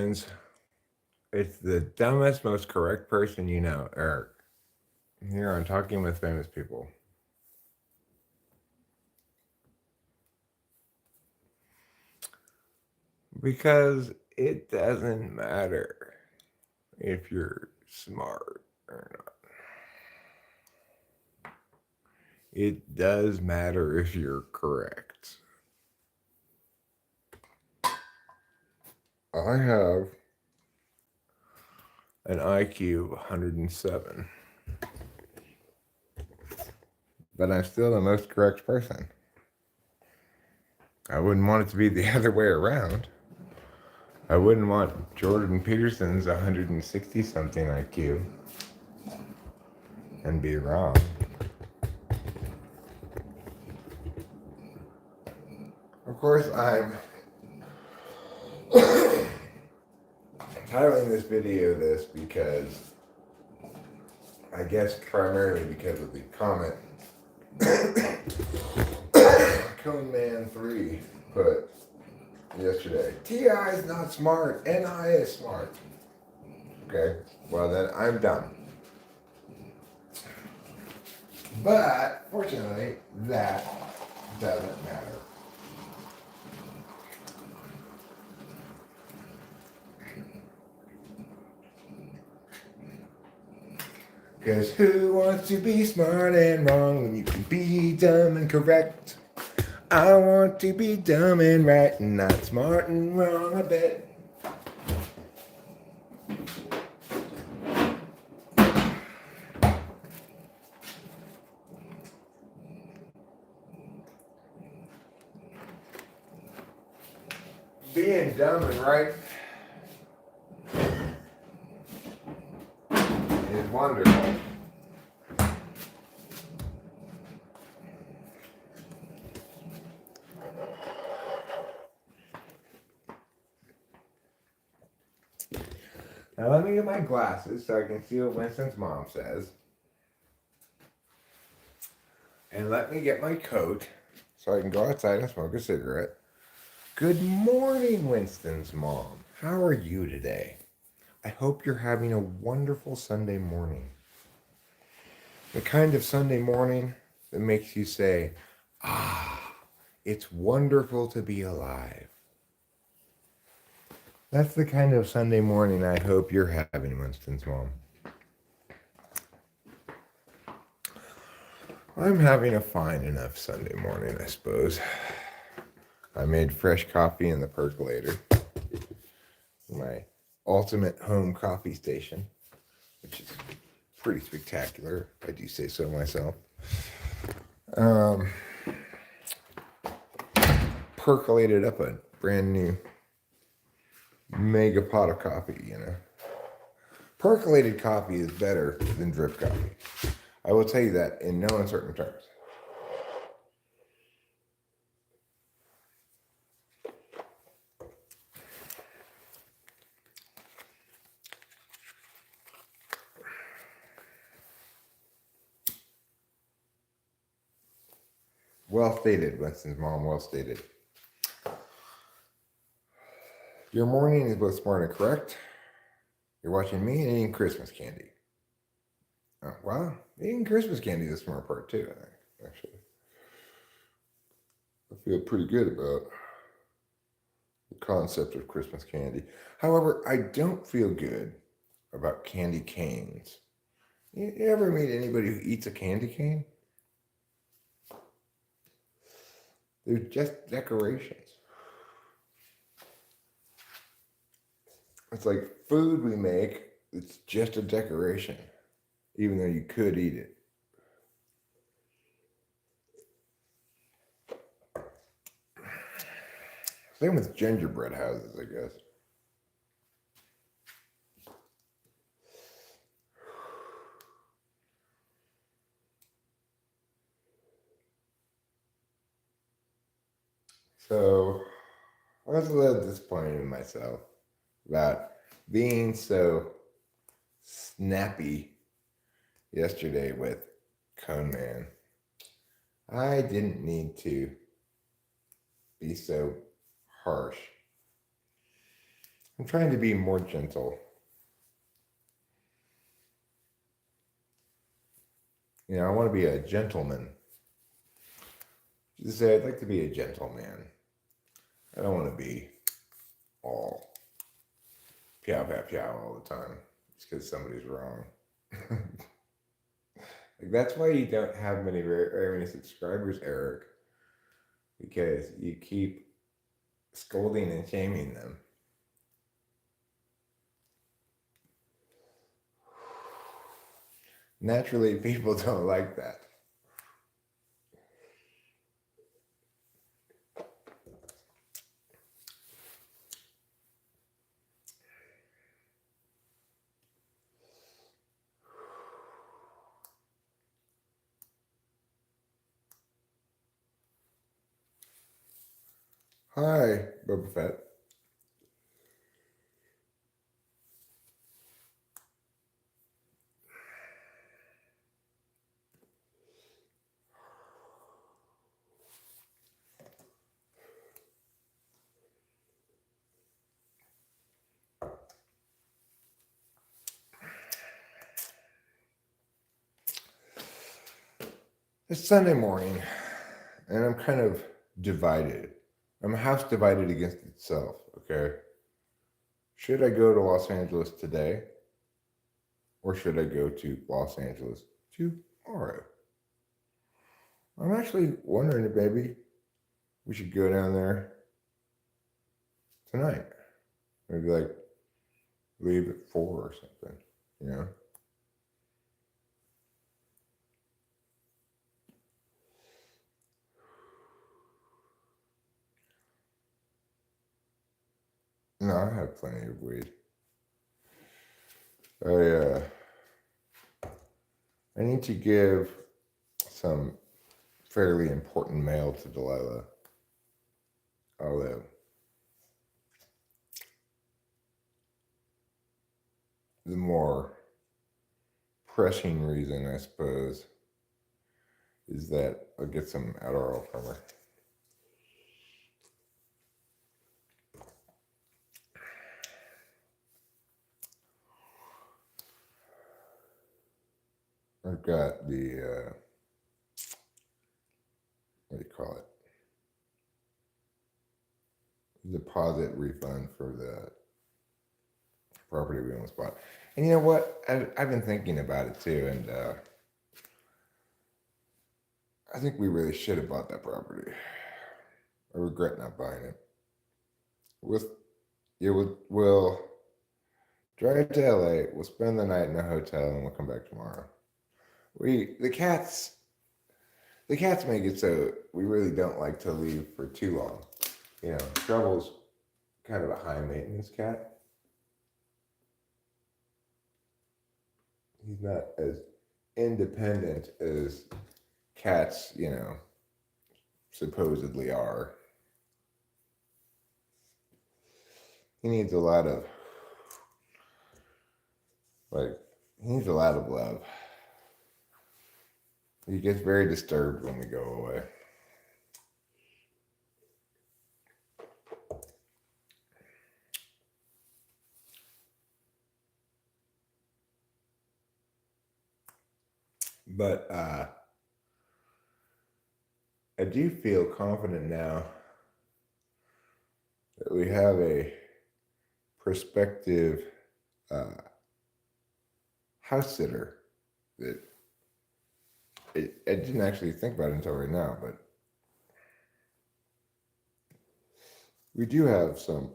Petersons. It's the dumbest, most correct person you know, Eric. Here on Talking with Famous People. Because it doesn't matter if you're smart or not. It does matter if you're correct. I have an IQ of 107, but I'm still the most correct person. I wouldn't want it to be the other way around. I wouldn't want Jordan Peterson's 160 something IQ and be wrong. Of course, I'm titling this video this because I guess primarily because of the comment Cone Man 3 put yesterday. T.I. is not smart, N.I. is smart. Okay, well then I'm dumb. But fortunately, that doesn't matter. Because who wants to be smart and wrong when you can be dumb and correct? I want to be dumb and right and not smart and wrong a bit. Being dumb and right is wonderful. Now let me get my glasses so I can see what Winston's mom says. And let me get my coat so I can go outside and smoke a cigarette. Good morning, Winston's mom. How are you today? I hope you're having a wonderful Sunday morning. The kind of Sunday morning that makes you say, ah, it's wonderful to be alive. That's the kind of Sunday morning I hope you're having, Winston's mom. I'm having a fine enough Sunday morning, I suppose. I made fresh coffee in the percolator. My ultimate home coffee station, which is pretty spectacular, if I do say so myself. Percolated up a brand new mega pot of coffee, you know. Percolated coffee is better than drip coffee. I will tell you that in no uncertain terms. Well stated, Winston's mom, well stated. Your morning is both smart and correct. You're watching me and eating Christmas candy. Oh, wow, eating Christmas candy is the smart part too, I think, actually. I feel pretty good about the concept of Christmas candy. However, I don't feel good about candy canes. You ever meet anybody who eats a candy cane? They're just decorations. It's like food we make, it's just a decoration, even though you could eat it. Same with gingerbread houses, I guess. So, I was a little disappointed in myself about being so snappy yesterday with Cone Man. I didn't need to be so harsh. I'm trying to be more gentle. I want to be a gentleman. Just say I'd like to be a gentleman. I don't want to be all pow, pow, pow all the time. Just because somebody's wrong. That's why you don't have very many subscribers, Eric. Because you keep scolding and shaming them. Naturally, people don't like that. Hi, Boba Fett. It's Sunday morning, and I'm kind of divided. I'm a house divided against itself, okay? Should I go to Los Angeles today? Or should I go to Los Angeles tomorrow? I'm actually wondering if maybe we should go down there tonight. Maybe leave at 4 or something, No, I have plenty of weed. I need to give some fairly important mail to Delilah. Although the more pressing reason, I suppose, is that I'll get some Adderall from her. I've got the, what do you call it? Deposit refund for the property we almost bought. And you know what? I've been thinking about it too, and I think we really should have bought that property. I regret not buying it. We'll drive to LA, we'll spend the night in a hotel, and we'll come back tomorrow. The cats make it so we really don't like to leave for too long. Trouble's kind of a high maintenance cat. He's not as independent as cats, supposedly are. He needs a lot of love. He gets very disturbed when we go away. But I do feel confident now that we have a prospective house sitter that I didn't actually think about it until right now, but we do have some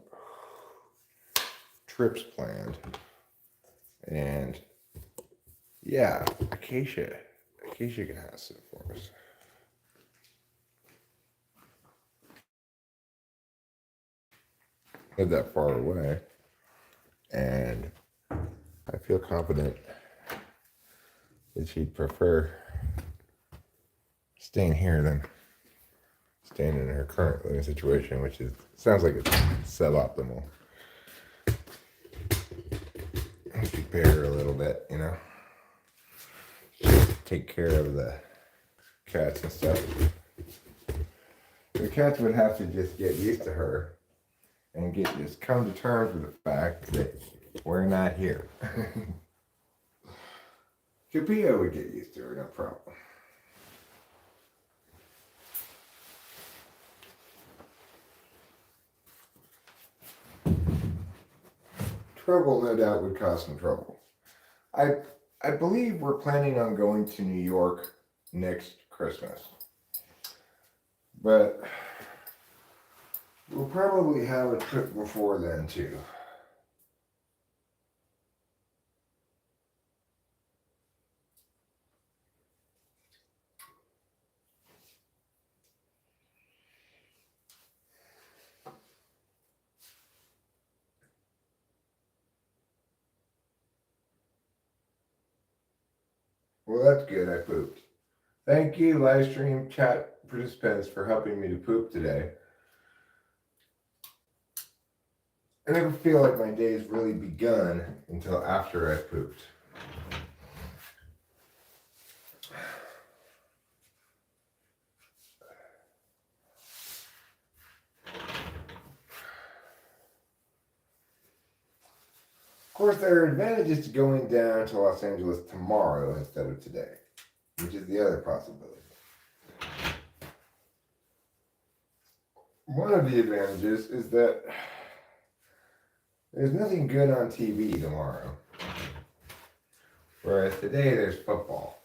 trips planned. And yeah, Acacia can house sit for us. Live that far away, and I feel confident that she'd prefer staying here than staying in her current living situation, which sounds like it's suboptimal. I could pay her a little bit, take care of the cats and stuff. The cats would have to just get used to her and just come to terms with the fact that we're not here. Capilla would get used to it, no problem. Trouble, no doubt, would cause some trouble. I believe we're planning on going to New York next Christmas. But we'll probably have a trip before then, too. Well, that's good. I pooped. Thank you, live stream chat participants, for helping me to poop today. I never feel like my day's really begun until after I've pooped. Of course, there are advantages to going down to Los Angeles tomorrow instead of today, which is the other possibility. One of the advantages is that there's nothing good on TV tomorrow, whereas today there's football.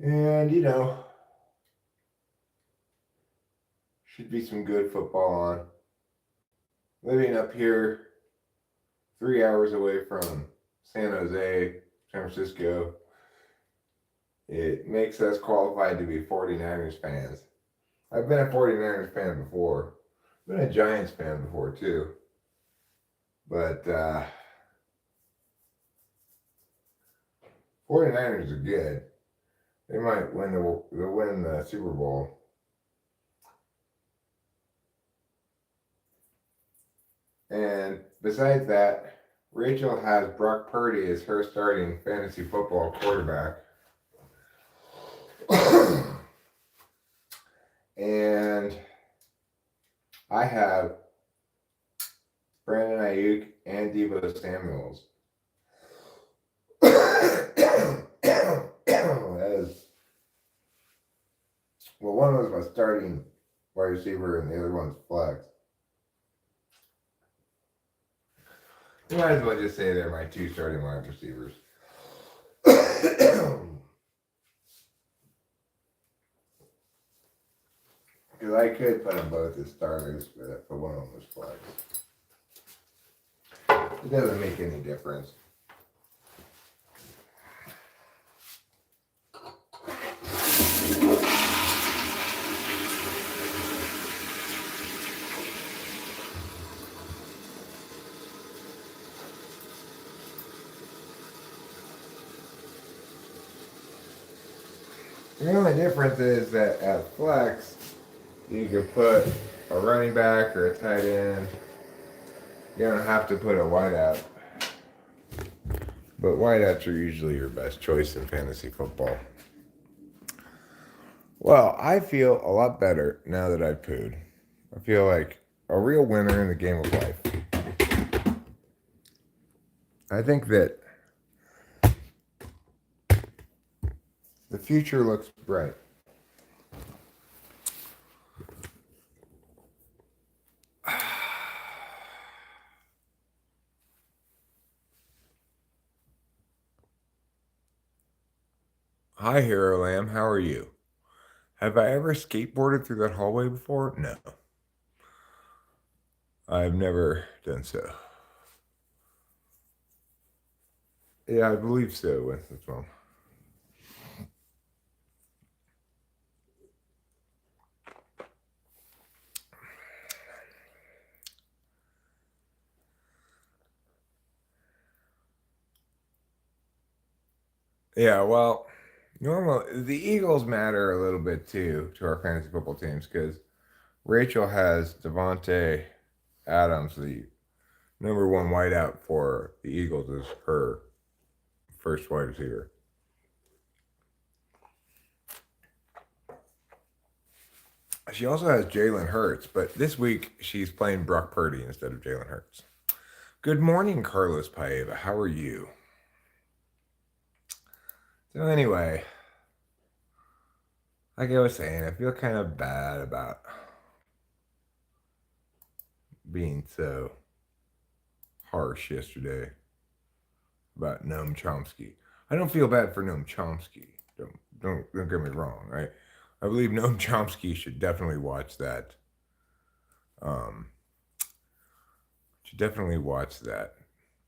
And, should be some good football on. Living up here 3 hours away from San Jose, San Francisco, it makes us qualified to be 49ers fans. I've been a 49ers fan before. I've been a Giants fan before too. But 49ers are good. They might win the Super Bowl. And besides that, Rachel has Brock Purdy as her starting fantasy football quarterback. And I have Brandon Ayuk and Deebo Samuels as, well, one was my starting wide receiver and the other one's flex. You might as well just say they're my two starting wide receivers. Because I could put them both as starters, but one of them was flex. It doesn't make any difference. The only difference is that at flex, you could put a running back or a tight end. You don't have to put a wideout. But wideouts are usually your best choice in fantasy football. Well, I feel a lot better now that I've pooed. I feel like a real winner in the game of life. I think that the future looks bright. Hi, Hero Lamb. How are you? Have I ever skateboarded through that hallway before? No. I've never done so. Yeah, I believe so, Winston's mom. Yeah, well, the Eagles matter a little bit too to our fantasy football teams because Rachel has Devontae Adams, the number one wideout for the Eagles, as her first wide receiver. She also has Jalen Hurts, but this week she's playing Brock Purdy instead of Jalen Hurts. Good morning, Carlos Paeva. How are you? So anyway, like I was saying, I feel kind of bad about being so harsh yesterday about Noam Chomsky. I don't feel bad for Noam Chomsky. Don't get me wrong. I believe Noam Chomsky should definitely watch that. Should definitely watch that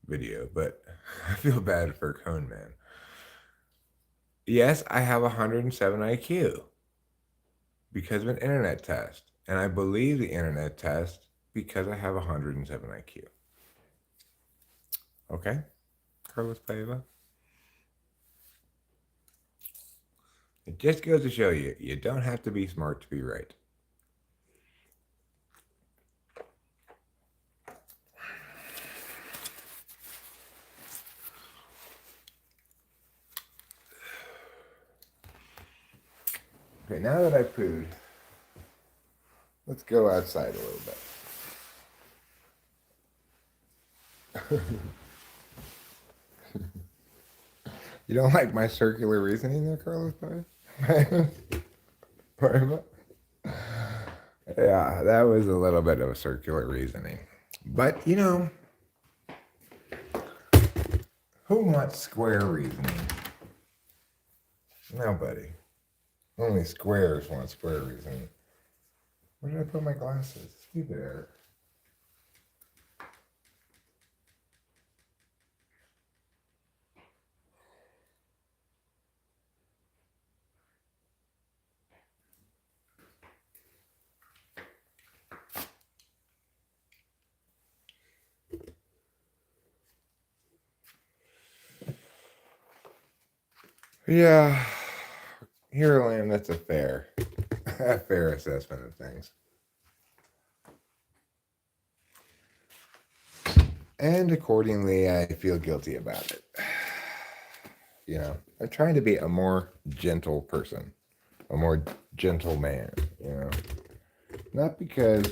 video, but I feel bad for Cone Man. Yes, I have 107 IQ because of an internet test, and I believe the internet test because I have 107 IQ. Okay, Carlos Paiva. It just goes to show you, you don't have to be smart to be right. Okay, now that I've pooed, let's go outside a little bit. You don't like my circular reasoning there, Carlos? Yeah, that was a little bit of a circular reasoning. But, you know, who wants square reasoning? Nobody. Only squares want square reasoning. Where did I put my glasses? Stupid Eric. Yeah, here I am. That's a fair assessment of things. And accordingly, I feel guilty about it. You know, I'm trying to be a more gentle person, a more gentle man, you know. Not because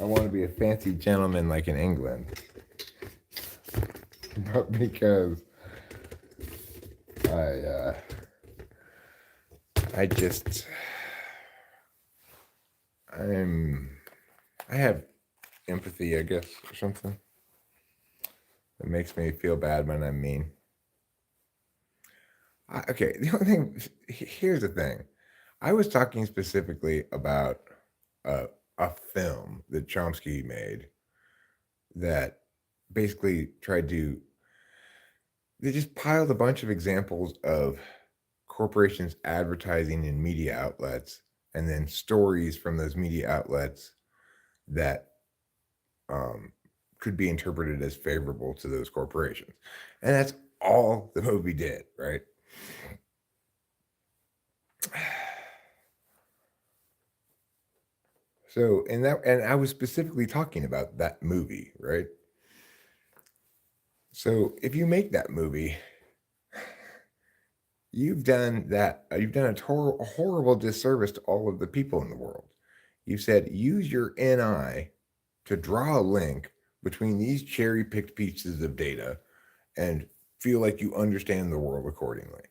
I want to be a fancy gentleman like in England, but because I have empathy, I guess, or something. It makes me feel bad when I'm mean. Okay, the only thing, here's the thing. I was talking specifically about a film that Chomsky made that basically they just piled a bunch of examples of corporations advertising in media outlets and then stories from those media outlets that could be interpreted as favorable to those corporations. And that's all the movie did, right? So, and I was specifically talking about that movie, right? So, if you make that movie, you've done a horrible disservice to all of the people in the world. You said use your NI to draw a link between these cherry-picked pieces of data and feel like you understand the world accordingly.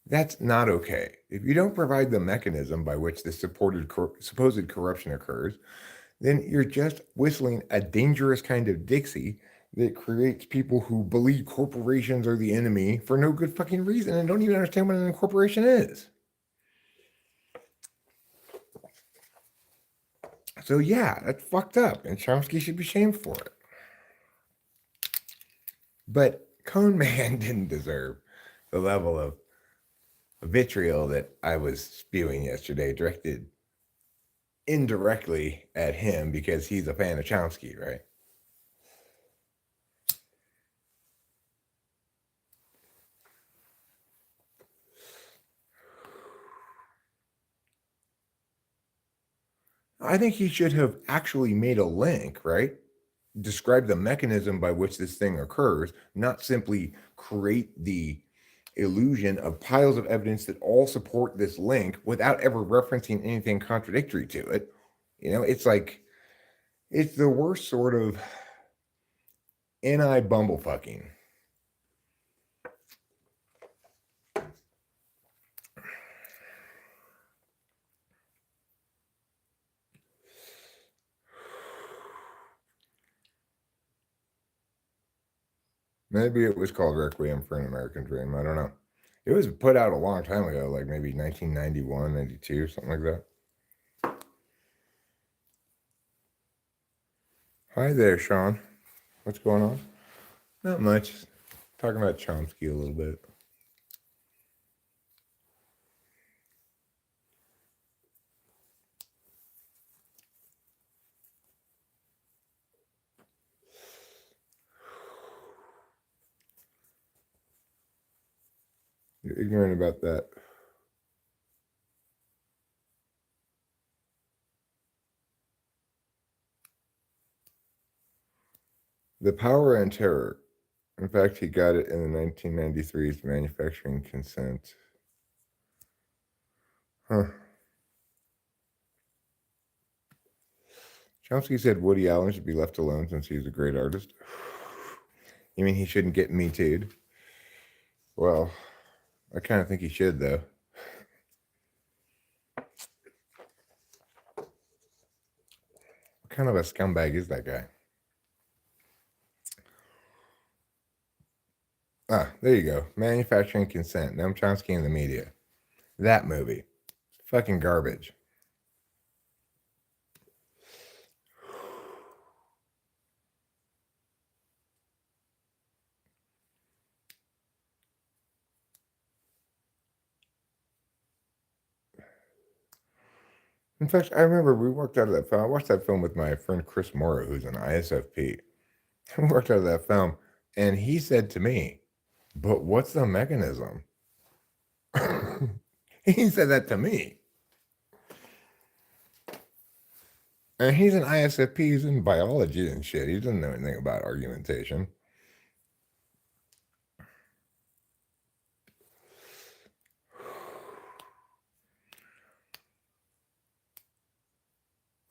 That's not okay. If you don't provide the mechanism by which the supposed corruption occurs, then you're just whistling a dangerous kind of Dixie that creates people who believe corporations are the enemy for no good fucking reason and don't even understand what an incorporation is. So yeah, that's fucked up, and Chomsky should be shamed for it. But Cone Man didn't deserve the level of vitriol that I was spewing yesterday, directed indirectly at him because he's a fan of Chomsky, right? I think he should have actually made a link, right? describe the mechanism by which this thing occurs, not simply create the illusion of piles of evidence that all support this link without ever referencing anything contradictory to it. It's like it's the worst sort of NI bumblefucking. Maybe it was called Requiem for an American Dream. I don't know. It was put out a long time ago, like maybe 1991, 92, something like that. Hi there, Sean. What's going on? Not much. Talking about Chomsky a little bit. You're ignorant about that. The Power and Terror. In fact, he got it in the 1993's manufacturing consent. Huh. Chomsky said Woody Allen should be left alone since he's a great artist. You mean he shouldn't get Me Too'd? Well, I kind of think he should, though. What kind of a scumbag is that guy? Ah, there you go. Manufacturing consent. Noam Chomsky in the media. That movie. Fucking garbage. In fact, I remember we walked out of that film. I watched that film with my friend Chris Morrow, who's an ISFP. We walked out of that film, and he said to me, "But what's the mechanism?" He said that to me. And he's an ISFP, he's in biology and shit. He doesn't know anything about argumentation.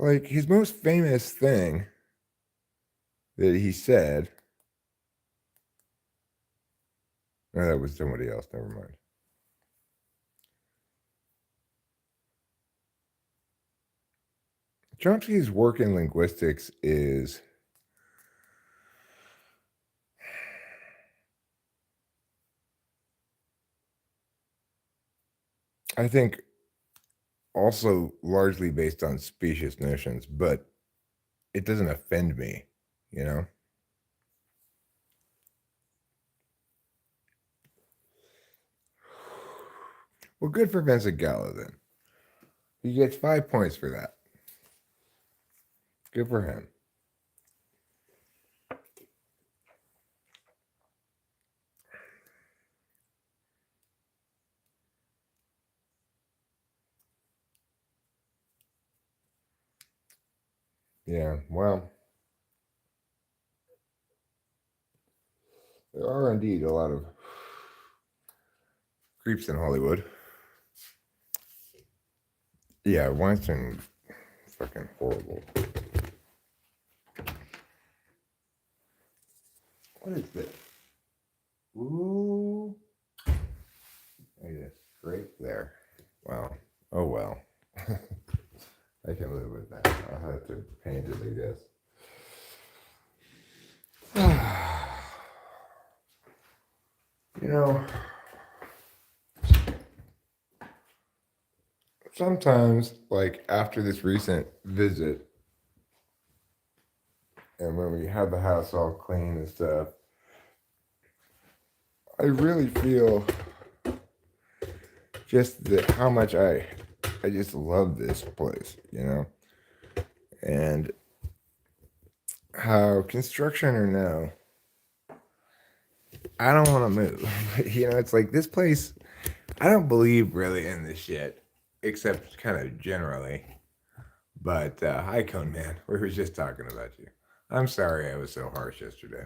Like, his most famous thing that he said. No, that was somebody else. Never mind. Chomsky's work in linguistics is I think also largely based on specious notions, but it doesn't offend me, you know? Well, good for Vincent Gallo then. He gets 5 points for that. Good for him. Yeah, well, there are indeed a lot of creeps in Hollywood. Yeah, Weinstein, fucking horrible. What is this? Ooh. I just scrape there. Wow. Oh well. I can live with that. I'll have to paint it, I guess. You know, sometimes, like after this recent visit, and when we had the house all clean and stuff, I really feel just how much I just love this place, you know, and how construction or no, I don't want to move. You know, it's like this place. I don't believe really in this shit, except kind of generally. But hi, Cone Man. We were just talking about you. I'm sorry I was so harsh yesterday.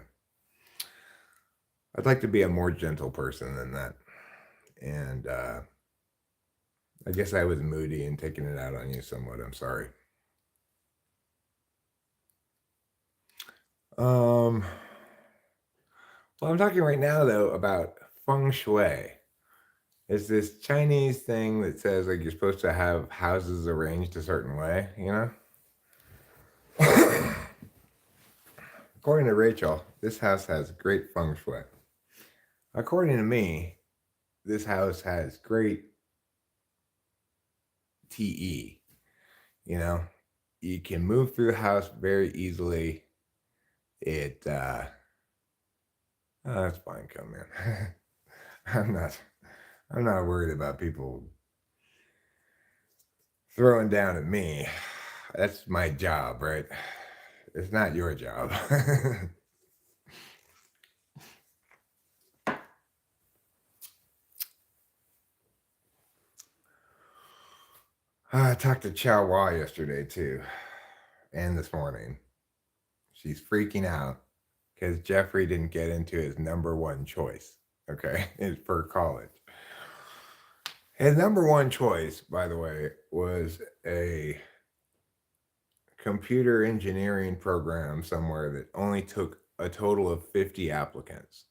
I'd like to be a more gentle person than that. And I guess I was moody and taking it out on you somewhat. I'm sorry. Well, I'm talking right now though about feng shui. It's this Chinese thing that says like you're supposed to have houses arranged a certain way, you know? According to Rachel, this house has great feng shui. According to me, this house has great TE. You know, you can move through the house very easily. Oh, that's fine, come in. I'm not I'm not worried about people throwing down at me. That's my job, right? It's not your job. I talked to Chow Wah yesterday too, and this morning. She's freaking out because Jeffrey didn't get into his number one choice, okay, for college. His number one choice, by the way, was a computer engineering program somewhere that only took a total of 50 applicants.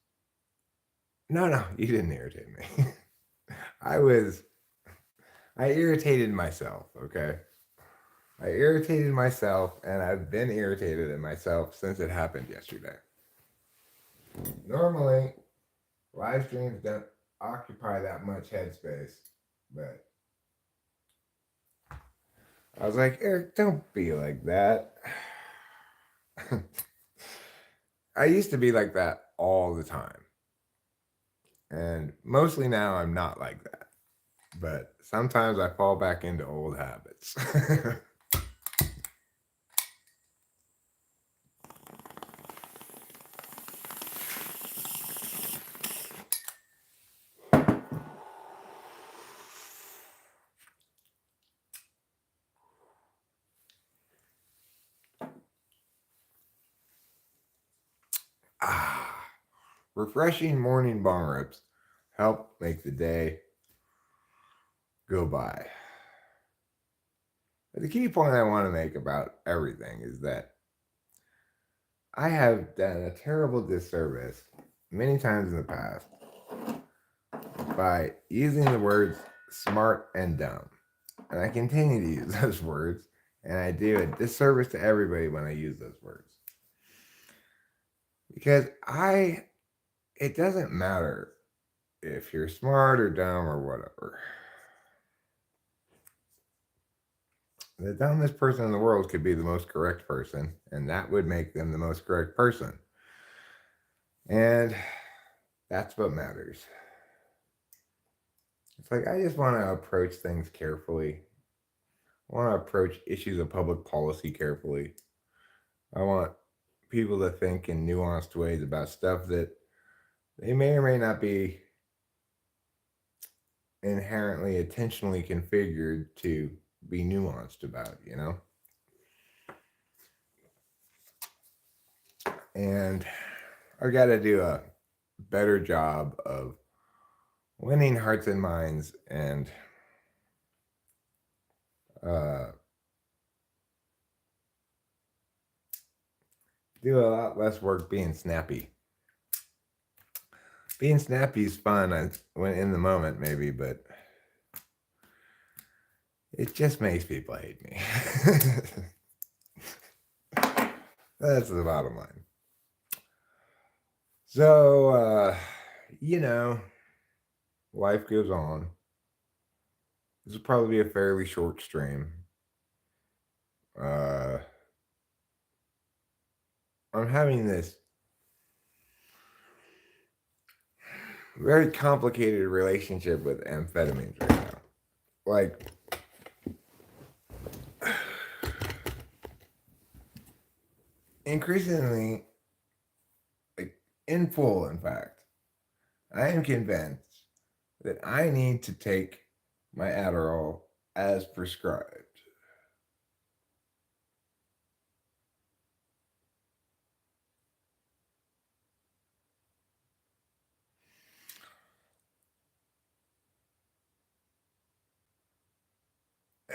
No, you didn't irritate me. I was, I irritated myself, okay? I irritated myself, and I've been irritated at myself since it happened yesterday. Normally, live streams don't occupy that much headspace, but I was like, Eric, don't be like that. I used to be like that all the time. And mostly now I'm not like that. But sometimes I fall back into old habits. Refreshing morning bong rips help make the day go by. But the key point I want to make about everything is that I have done a terrible disservice many times in the past by using the words smart and dumb. And I continue to use those words, and I do a disservice to everybody when I use those words. Because it doesn't matter if you're smart or dumb or whatever. The dumbest person in the world could be the most correct person, and that would make them the most correct person. And that's what matters. It's like I just want to approach things carefully. I want to approach issues of public policy carefully. I want people to think in nuanced ways about stuff that they may or may not be inherently intentionally configured to be nuanced about, you know? And I've got to do a better job of winning hearts and minds and do a lot less work being snappy. Being snappy is fun when in the moment, maybe, but it just makes people hate me. That's the bottom line. So, life goes on. This will probably be a fairly short stream. I'm having this very complicated relationship with amphetamines right now. Like, increasingly, like in full, in fact, I am convinced that I need to take my Adderall as prescribed.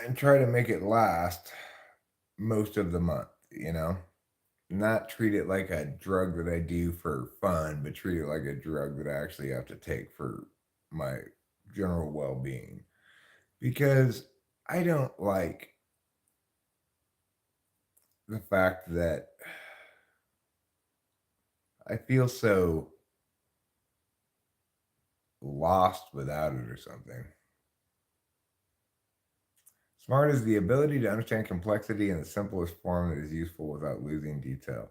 and try to make it last most of the month, you know? Not treat it like a drug that I do for fun, but treat it like a drug that I actually have to take for my general well being. Because I don't like the fact that I feel so lost without it or something. Smart is the ability to understand complexity in the simplest form that is useful without losing detail.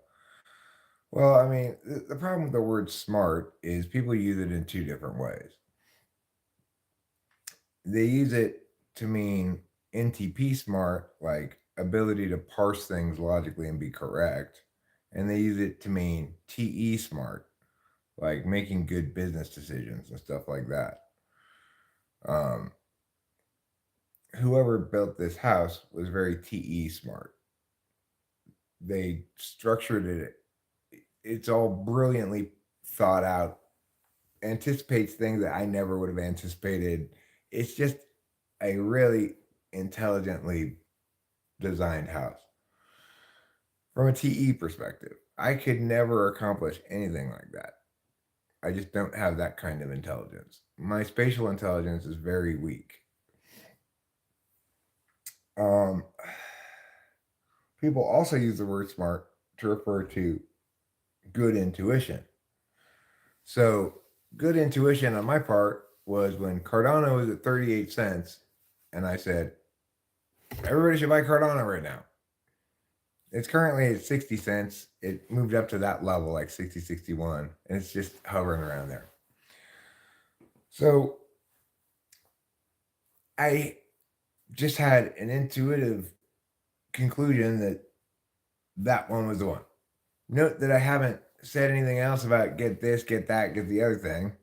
Well, I mean, the problem with the word smart is people use it in two different ways. They use it to mean NTP smart, like ability to parse things logically and be correct. And they use it to mean TE smart, like making good business decisions and stuff like that. Um, Whoever built this house was very TE smart. They structured it, it's all brilliantly thought out, anticipates things that I never would have anticipated. It's just a really intelligently designed house. From a TE perspective, I could never accomplish anything like that. I just don't have that kind of intelligence. My spatial intelligence is very weak. Um, People also use the word smart to refer to good intuition. So, good intuition on my part was when Cardano was at 38 cents, and I said, everybody should buy Cardano right now. It's currently at 60 cents. It moved up to that level, like 60, 61, and it's just hovering around there. So, I just had an intuitive conclusion that that one was the one. Note that I haven't said anything else about get this, get that, get the other thing,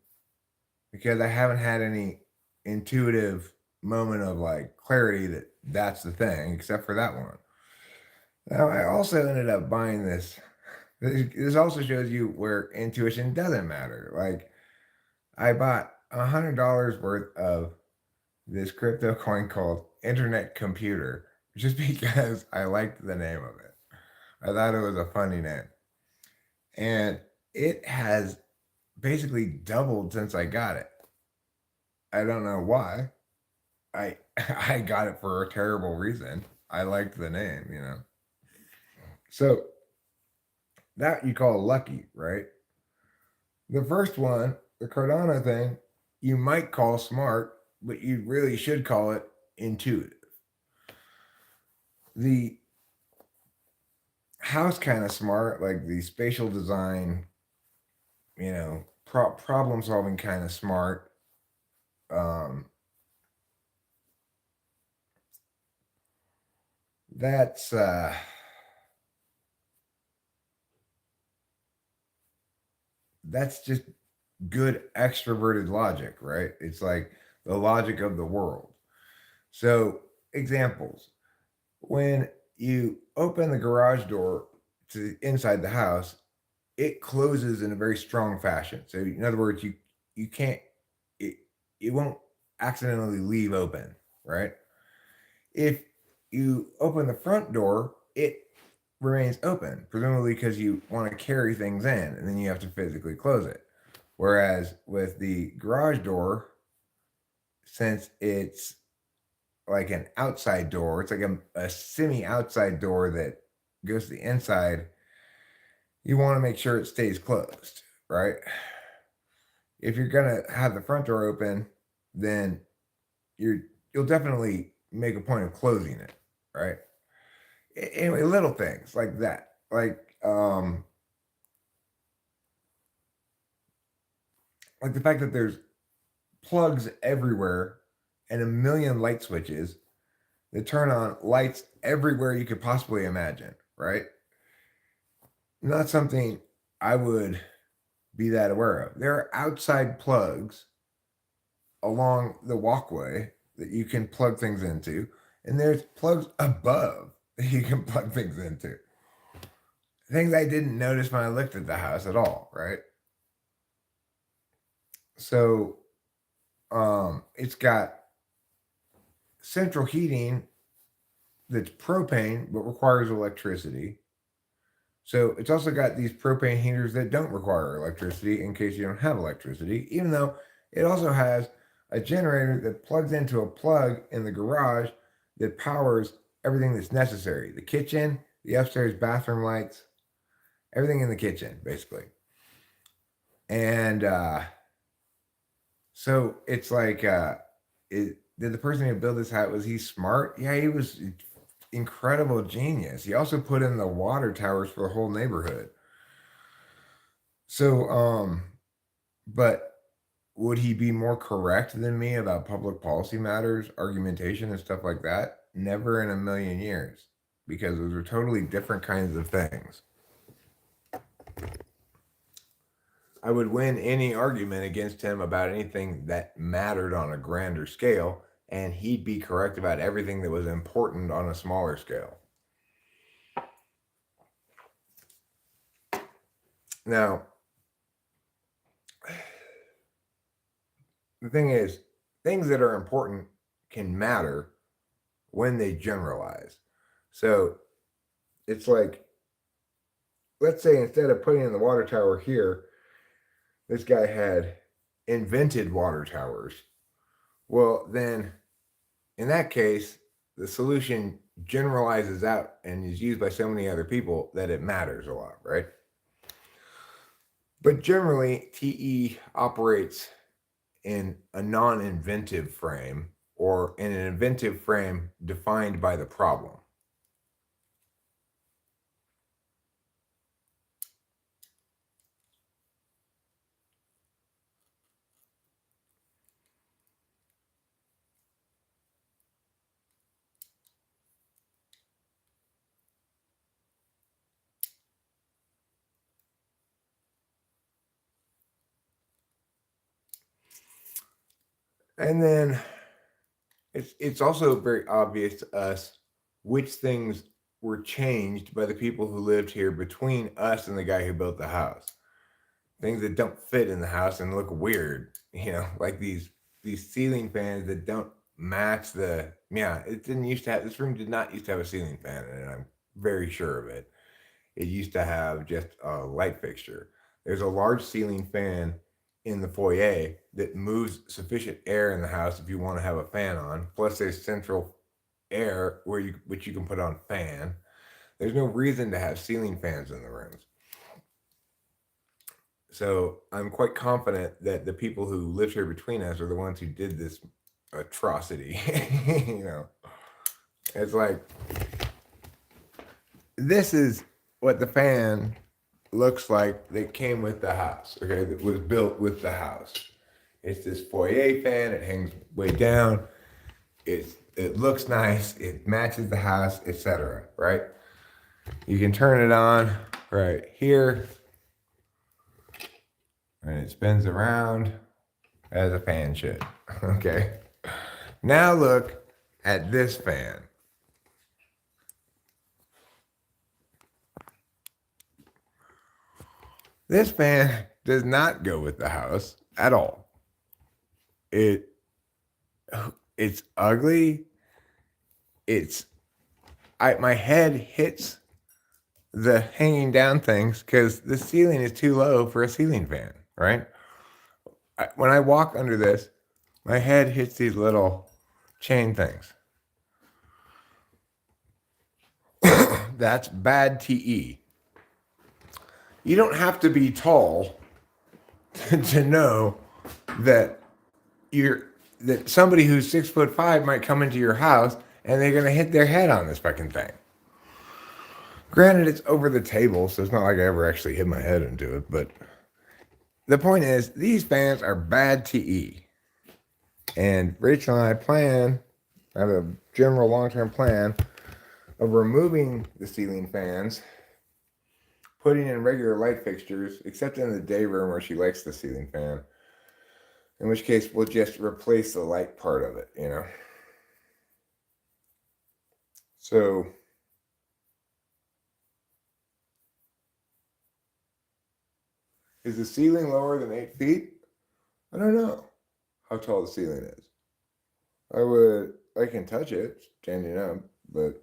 because I haven't had any intuitive moment of like clarity that that's the thing, except for that one. Now, I also ended up buying this. This also shows you where intuition doesn't matter. Like, I bought $100 worth of this crypto coin called Internet Computer just because I liked the name of it. I thought it was a funny name. And it has basically doubled since I got it. I don't know why. I I got it for a terrible reason. I liked the name, you know. So that you call lucky, right? The first one, the Cardano thing, you might call smart, but you really should call it intuitive. The house kind of smart, like the spatial design, you know, problem solving kind of smart. Um, that's that's just good extroverted logic, right? It's like the logic of the world. So, examples. When you open the garage door to inside the house, it closes in a very strong fashion. So, in other words, you can't it it won't accidentally leave open, right? If you open the front door, it remains open, presumably because you want to carry things in and then you have to physically close it. Whereas with the garage door, since it's like an outside door, it's like a semi outside door that goes to the inside, you want to make sure it stays closed, right? If you're going to have the front door open, then you're you'll definitely make a point of closing it, right? Anyway, little things like that. Like the fact that there's plugs everywhere and a million light switches that turn on lights everywhere you could possibly imagine, right? Not something I would be that aware of. There are outside plugs along the walkway that you can plug things into, and there's plugs above that you can plug things into. Things I didn't notice when I looked at the house at all, right? So it's got central heating that's propane but requires electricity. So it's also got these propane heaters that don't require electricity in case you don't have electricity, even though it also has a generator that plugs into a plug in the garage that powers everything that's necessary: the kitchen, the upstairs bathroom lights, everything in the kitchen, basically. And so it's like, did the person who built this house, was he smart? Yeah, he was incredible genius. He also put in the water towers for the whole neighborhood. So, but would he be more correct than me about public policy matters, argumentation, and stuff like that? Never in a million years, because those are totally different kinds of things. I would win any argument against him about anything that mattered on a grander scale, and he'd be correct about everything that was important on a smaller scale. Now, the thing is, things that are important can matter when they generalize. So it's like, let's say instead of putting in the water tower here, this guy had invented water towers. Well, then in that case, the solution generalizes out and is used by so many other people that it matters a lot, right? But generally, TE operates in a non inventive frame, or in an inventive frame defined by the problem. And then it's also very obvious to us which things were changed by the people who lived here between us and the guy who built the house. Things that don't fit in the house and look weird, like these ceiling fans that don't match the. Yeah, it didn't used to have. This room did not used to have a ceiling fan in it. I'm very sure of it. It used to have just a light fixture. There's a large ceiling fan in the foyer that moves sufficient air in the house if you want to have a fan on. Plus, there's central air which you can put on fan. There's no reason to have ceiling fans in the rooms. So I'm quite confident that the people who lived here between us are the ones who did this atrocity. It's like, this is what the fan looks like that came with the house, okay, that was built with the house. It's this foyer fan. It hangs way down. It looks nice. It matches the house, etc. Right? You can turn it on right here, and it spins around as a fan should. Okay. Now look at this fan. This fan does not go with the house at all. It's ugly. My head hits the hanging down things because the ceiling is too low for a ceiling fan, right? When I walk under this, my head hits these little chain things. That's bad TE. You don't have to be tall to know that that somebody who's 6'5" might come into your house and they're gonna hit their head on this fucking thing. Granted, it's over the table, so it's not like I ever actually hit my head into it, but the point is, these fans are bad TE. And Rachel and I have a general long-term plan of removing the ceiling fans, putting in regular light fixtures, except in the day room where she likes the ceiling fan. In which case, we'll just replace the light part of it, So, is the ceiling lower than 8 feet? I don't know how tall the ceiling is. I can touch it standing up, but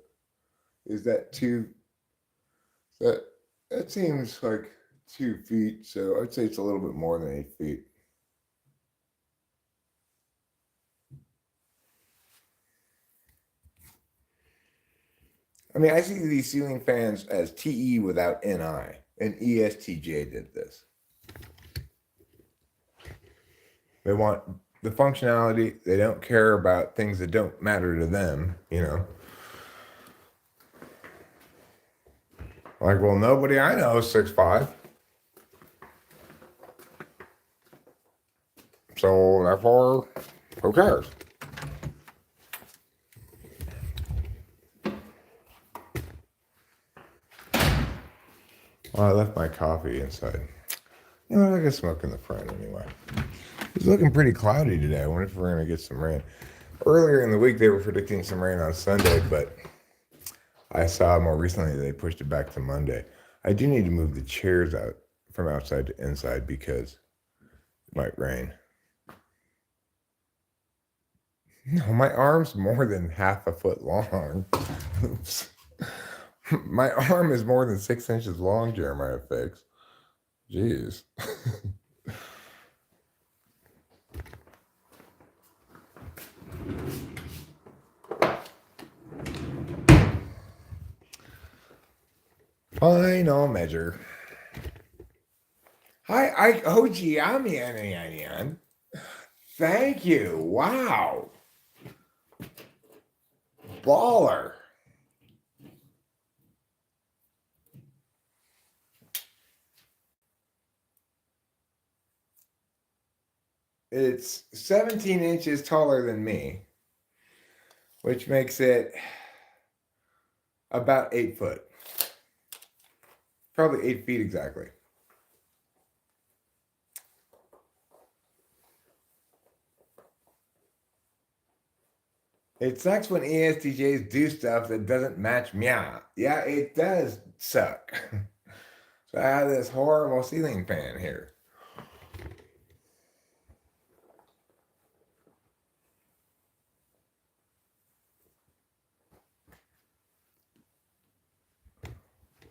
Is that that that seems like 2 feet, so I'd say it's a little bit more than 8 feet. I mean, I see these ceiling fans as TE without NI, and ESTJ did this. They want the functionality. They don't care about things that don't matter to them, you know. Like, well, nobody I know is 6'5". So therefore, who cares? Well, I left my coffee inside. You know what? I could smoke in the front anyway. It's looking pretty cloudy today. I wonder if we're going to get some rain. Earlier in the week, they were predicting some rain on Sunday, but I saw more recently they pushed it back to Monday. I do need to move the chairs out from outside to inside because it might rain. No, my arm's more than half a foot long. Oops. My arm is more than 6 inches long, Jeremiah Fix. Jeez. Final measure. Hi, Amian. Thank you. Wow. Baller. It's 17 inches taller than me, which makes it about 8 foot. Probably 8 feet exactly. It sucks when ESTJs do stuff that doesn't match meow. Yeah, it does suck. So I have this horrible ceiling fan here.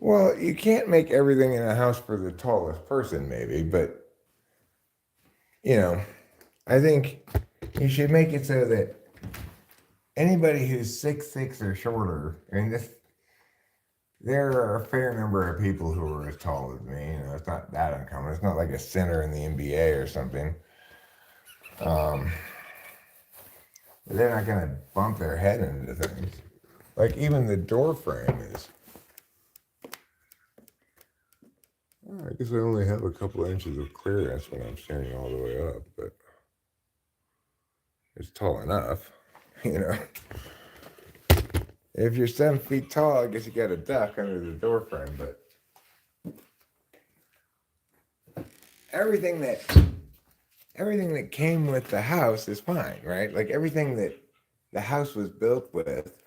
Well, you can't make everything in a house for the tallest person, maybe, but you know, I think you should make it so that anybody who's 6'6" or shorter, and there are a fair number of people who are as tall as me. You know, it's not that uncommon. It's not like a center in the NBA or something. They're not gonna bump their head into things. Like even the door frame is. Oh, I guess I only have a couple of inches of clearance when I'm standing all the way up, but it's tall enough, you know. If you're 7 feet tall, I guess you got a duck under the door frame, but everything that came with the house is fine, right? Like everything that the house was built with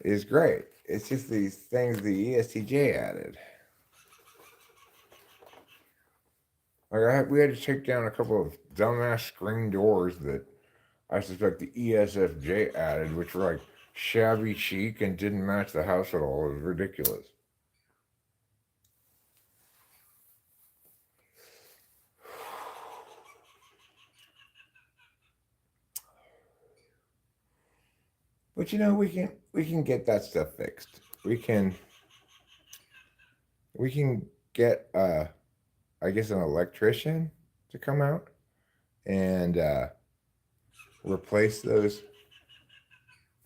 is great. It's just these things the ESTJ added. Like we had to take down a couple of dumbass screen doors that I suspect the ESFJ added, which were like shabby chic and didn't match the house at all. It was ridiculous. But you know, we can get that stuff fixed. We can get I guess an electrician to come out and replace those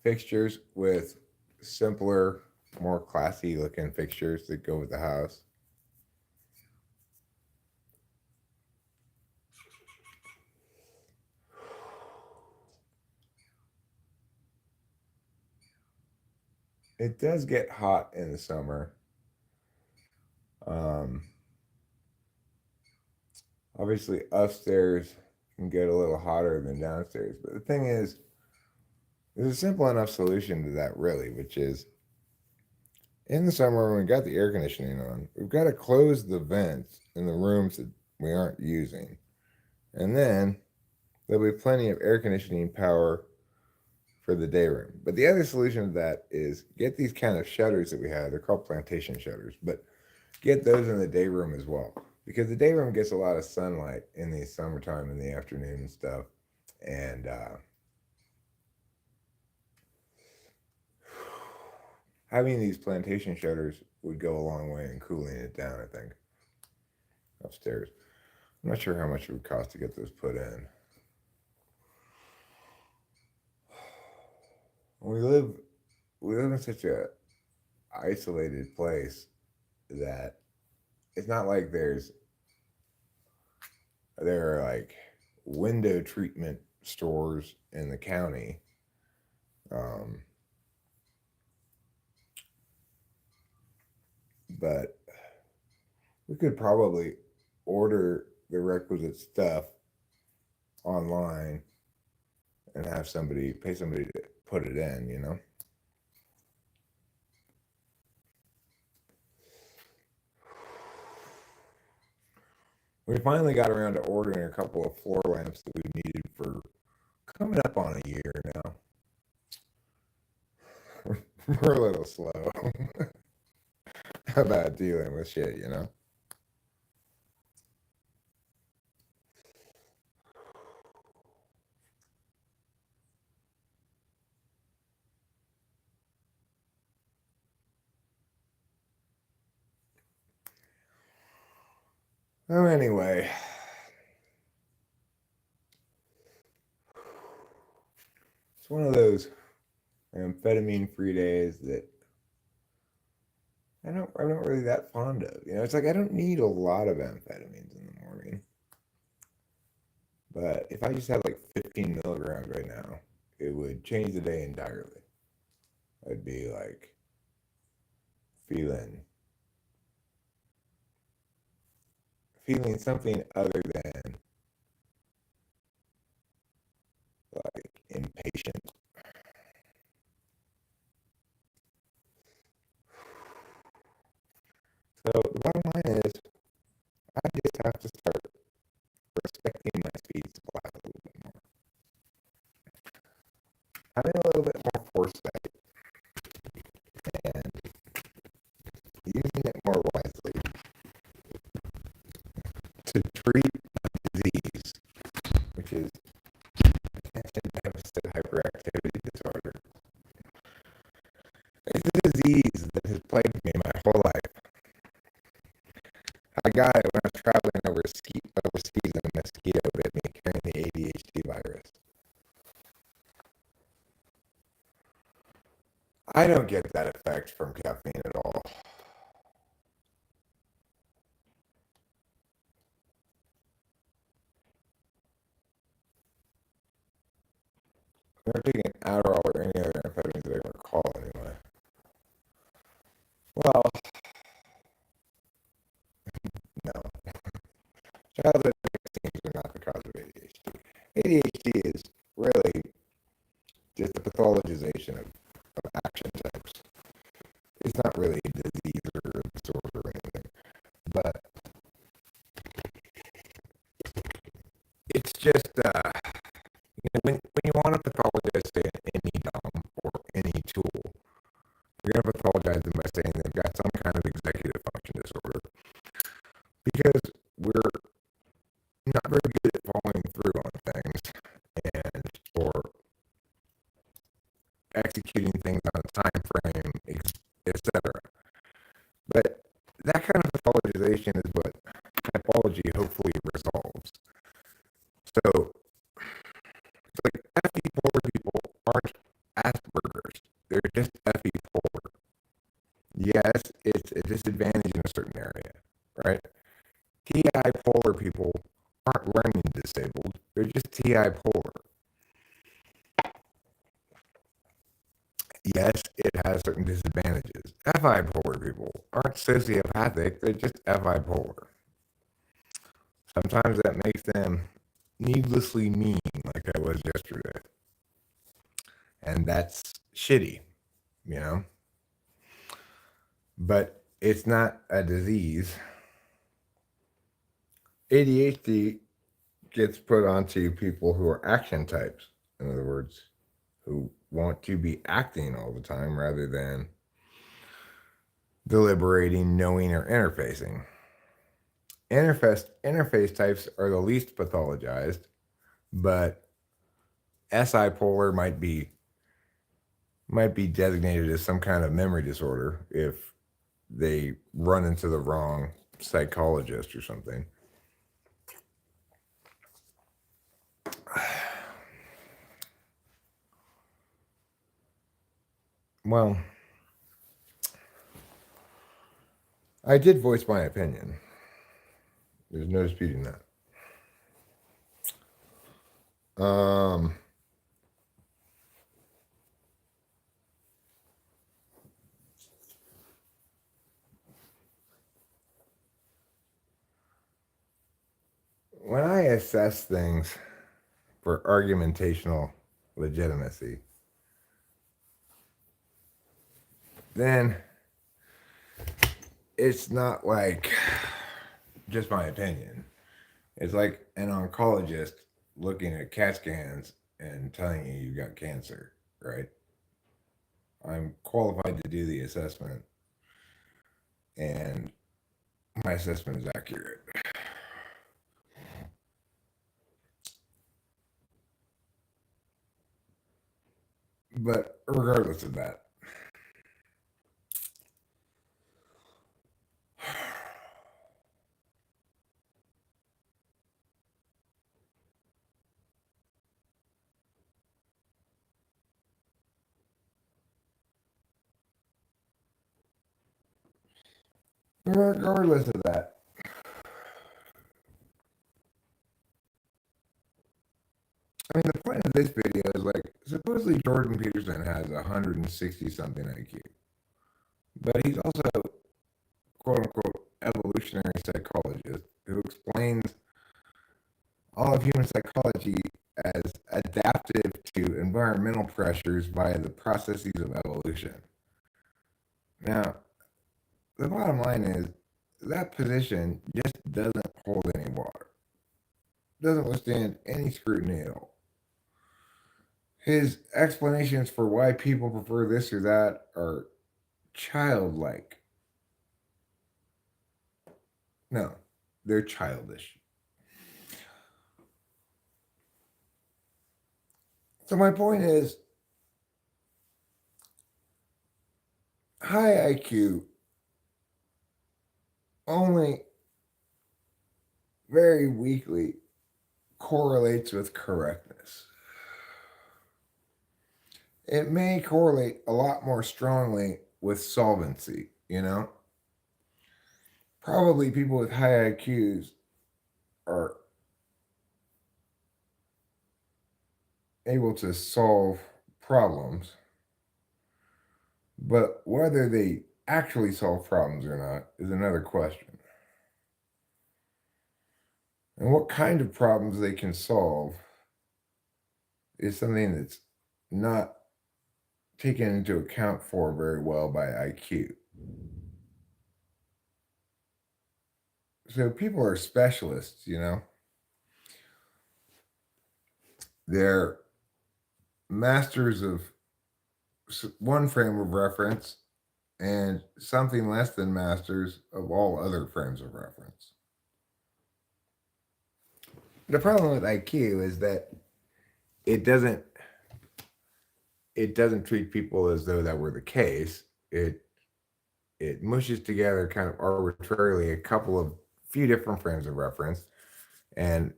fixtures with simpler, more classy looking fixtures that go with the house. It does get hot in the summer. Um, Obviously, upstairs can get a little hotter than downstairs. But the thing is, there's a simple enough solution to that, really, which is in the summer when we got the air conditioning on, we've got to close the vents in the rooms that we aren't using. And then there'll be plenty of air conditioning power for the day room. But the other solution to that is get these kind of shutters that we have. They're called plantation shutters, but get those in the day room as well. Because the day room gets a lot of sunlight in the summertime in the afternoon and stuff. And having these plantation shutters would go a long way in cooling it down, I think, upstairs. I'm not sure how much it would cost to get those put in. We live in such a isolated place that it's not like there are like window treatment stores in the county. Um, but we could probably order the requisite stuff online and have somebody pay somebody to put it in. We finally got around to ordering a couple of floor lamps that we needed for coming up on a year now. We're a little slow about dealing with shit. Oh, anyway, it's one of those amphetamine-free days that I'm not really that fond of. It's like I don't need a lot of amphetamines in the morning, but if I just had like 15 milligrams right now, it would change the day entirely. I'd be like feeling something other than like impatient. So the bottom line is, I just have to start respecting my speed supply a little bit more, having a little bit more foresight, and using it more wisely to treat disease, which is attention deficit hyperactivity disorder. It's a disease that has plagued me my whole life. I got it when I was traveling overseas and a mosquito bit me carrying the ADHD virus. I don't get that effect from caffeine at all. I'm never taking Adderall or any other amphetamines that I can recall anyway. Well, no. Childhood vaccines are not the cause of ADHD. ADHD is really just a pathologization of action types. It's not really a disease or a disorder or anything, but it's just when you want to pathologize, say, any dom or any tool, you're going to pathologize them by saying they've got some kind of executive function disorder because we're not very good at following through on things and or executing things on a time frame, etc. But that kind of pathologization is what typology hopefully resolves. So it's like FE poor people aren't Asperger's. They're just FE poor. Yes, it's a disadvantage in a certain area, right? TI polar people aren't learning disabled. They're just TI polar. Yes, it has certain disadvantages. FI polar people aren't sociopathic. They're just FI polar. Sometimes that makes them needlessly mean, like I was yesterday. And that's shitty. But it's not a disease. ADHD gets put onto people who are action types. In other words, who want to be acting all the time rather than deliberating, knowing, or interfacing. Interface types are the least pathologized, but SI polar might be designated as some kind of memory disorder if they run into the wrong psychologist or something. Well, I did voice my opinion. There's no disputing that. When I assess things for argumentational legitimacy, then it's not like just my opinion. It's like an oncologist looking at CAT scans and telling you you've got cancer, right? I'm qualified to do the assessment, and my assessment is accurate. But regardless of that, regardless of that, I mean, the point of this video is like, supposedly Jordan Peterson has 160 something IQ, but he's also, quote unquote, evolutionary psychologist who explains all of human psychology as adaptive to environmental pressures via the processes of evolution. Now, the bottom line is that position just doesn't hold any water, doesn't withstand any scrutiny at all. His explanations for why people prefer this or that are childlike. No, they're childish. So my point is, high IQ only very weakly correlates with correctness. It may correlate a lot more strongly with solvency, you know? Probably people with high IQs are able to solve problems, but whether they actually solve problems or not is another question. And what kind of problems they can solve is something that's not taken into account for very well by IQ. So people are specialists, you know? They're masters of one frame of reference and something less than masters of all other frames of reference. The problem with IQ is that it doesn't treat people as though that were the case. It mushes together kind of arbitrarily a couple of few different frames of reference and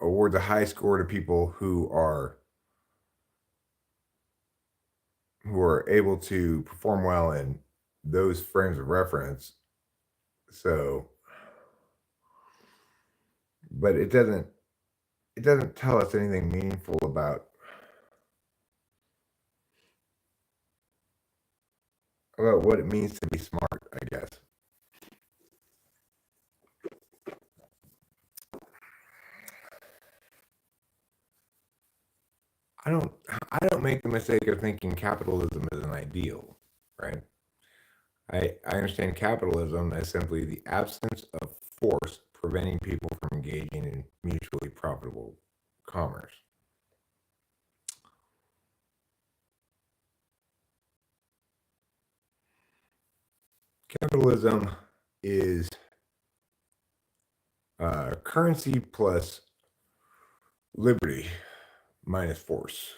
awards a high score to people who are able to perform well in those frames of reference. So, but it doesn't tell us anything meaningful about what it means to be smart, I guess. I don't make the mistake of thinking capitalism is an ideal, right? I understand capitalism as simply the absence of force preventing people from engaging in mutually profitable commerce. Capitalism is currency plus liberty minus force.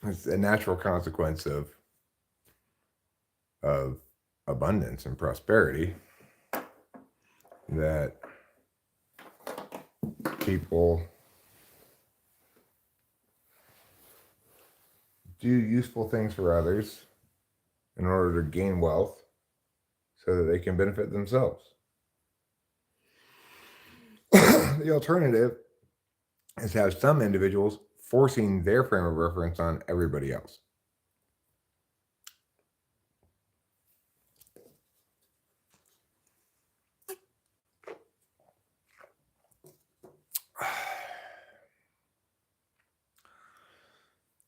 It's a natural consequence of abundance and prosperity that people do useful things for others in order to gain wealth so that they can benefit themselves. The alternative is to have some individuals forcing their frame of reference on everybody else.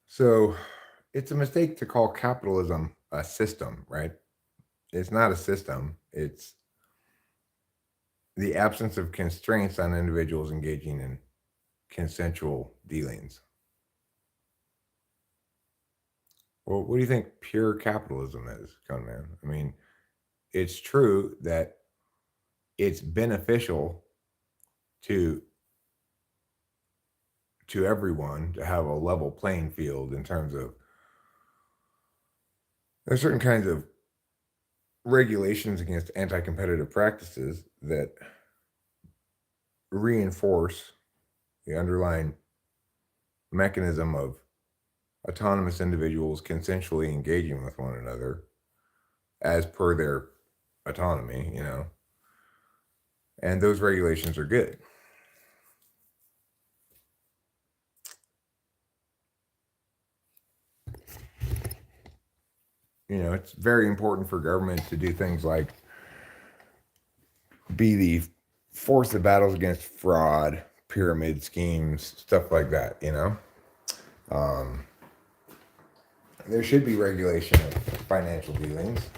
So it's a mistake to call capitalism a system, right? It's not a system. It's the absence of constraints on individuals engaging in consensual dealings. Well, what do you think pure capitalism is, Gunman? I mean, it's true that it's beneficial to everyone to have a level playing field in terms of there's certain kinds of regulations against anti-competitive practices that reinforce the underlying mechanism of autonomous individuals consensually engaging with one another as per their autonomy, and those regulations are good. It's very important for government to do things like be the force of battles against fraud, pyramid schemes, stuff like that, there should be regulation of financial dealings.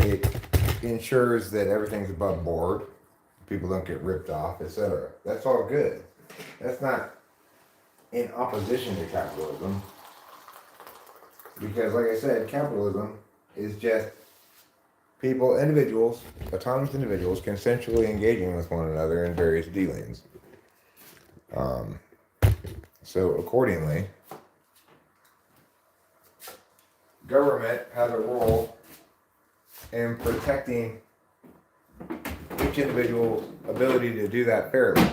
It ensures that everything's above board, people don't get ripped off, etc. That's all good. That's not in opposition to capitalism, because like I said, capitalism is just individuals, autonomous individuals, consensually engaging with one another in various dealings. So accordingly, government has a role in protecting each individual's ability to do that fairly.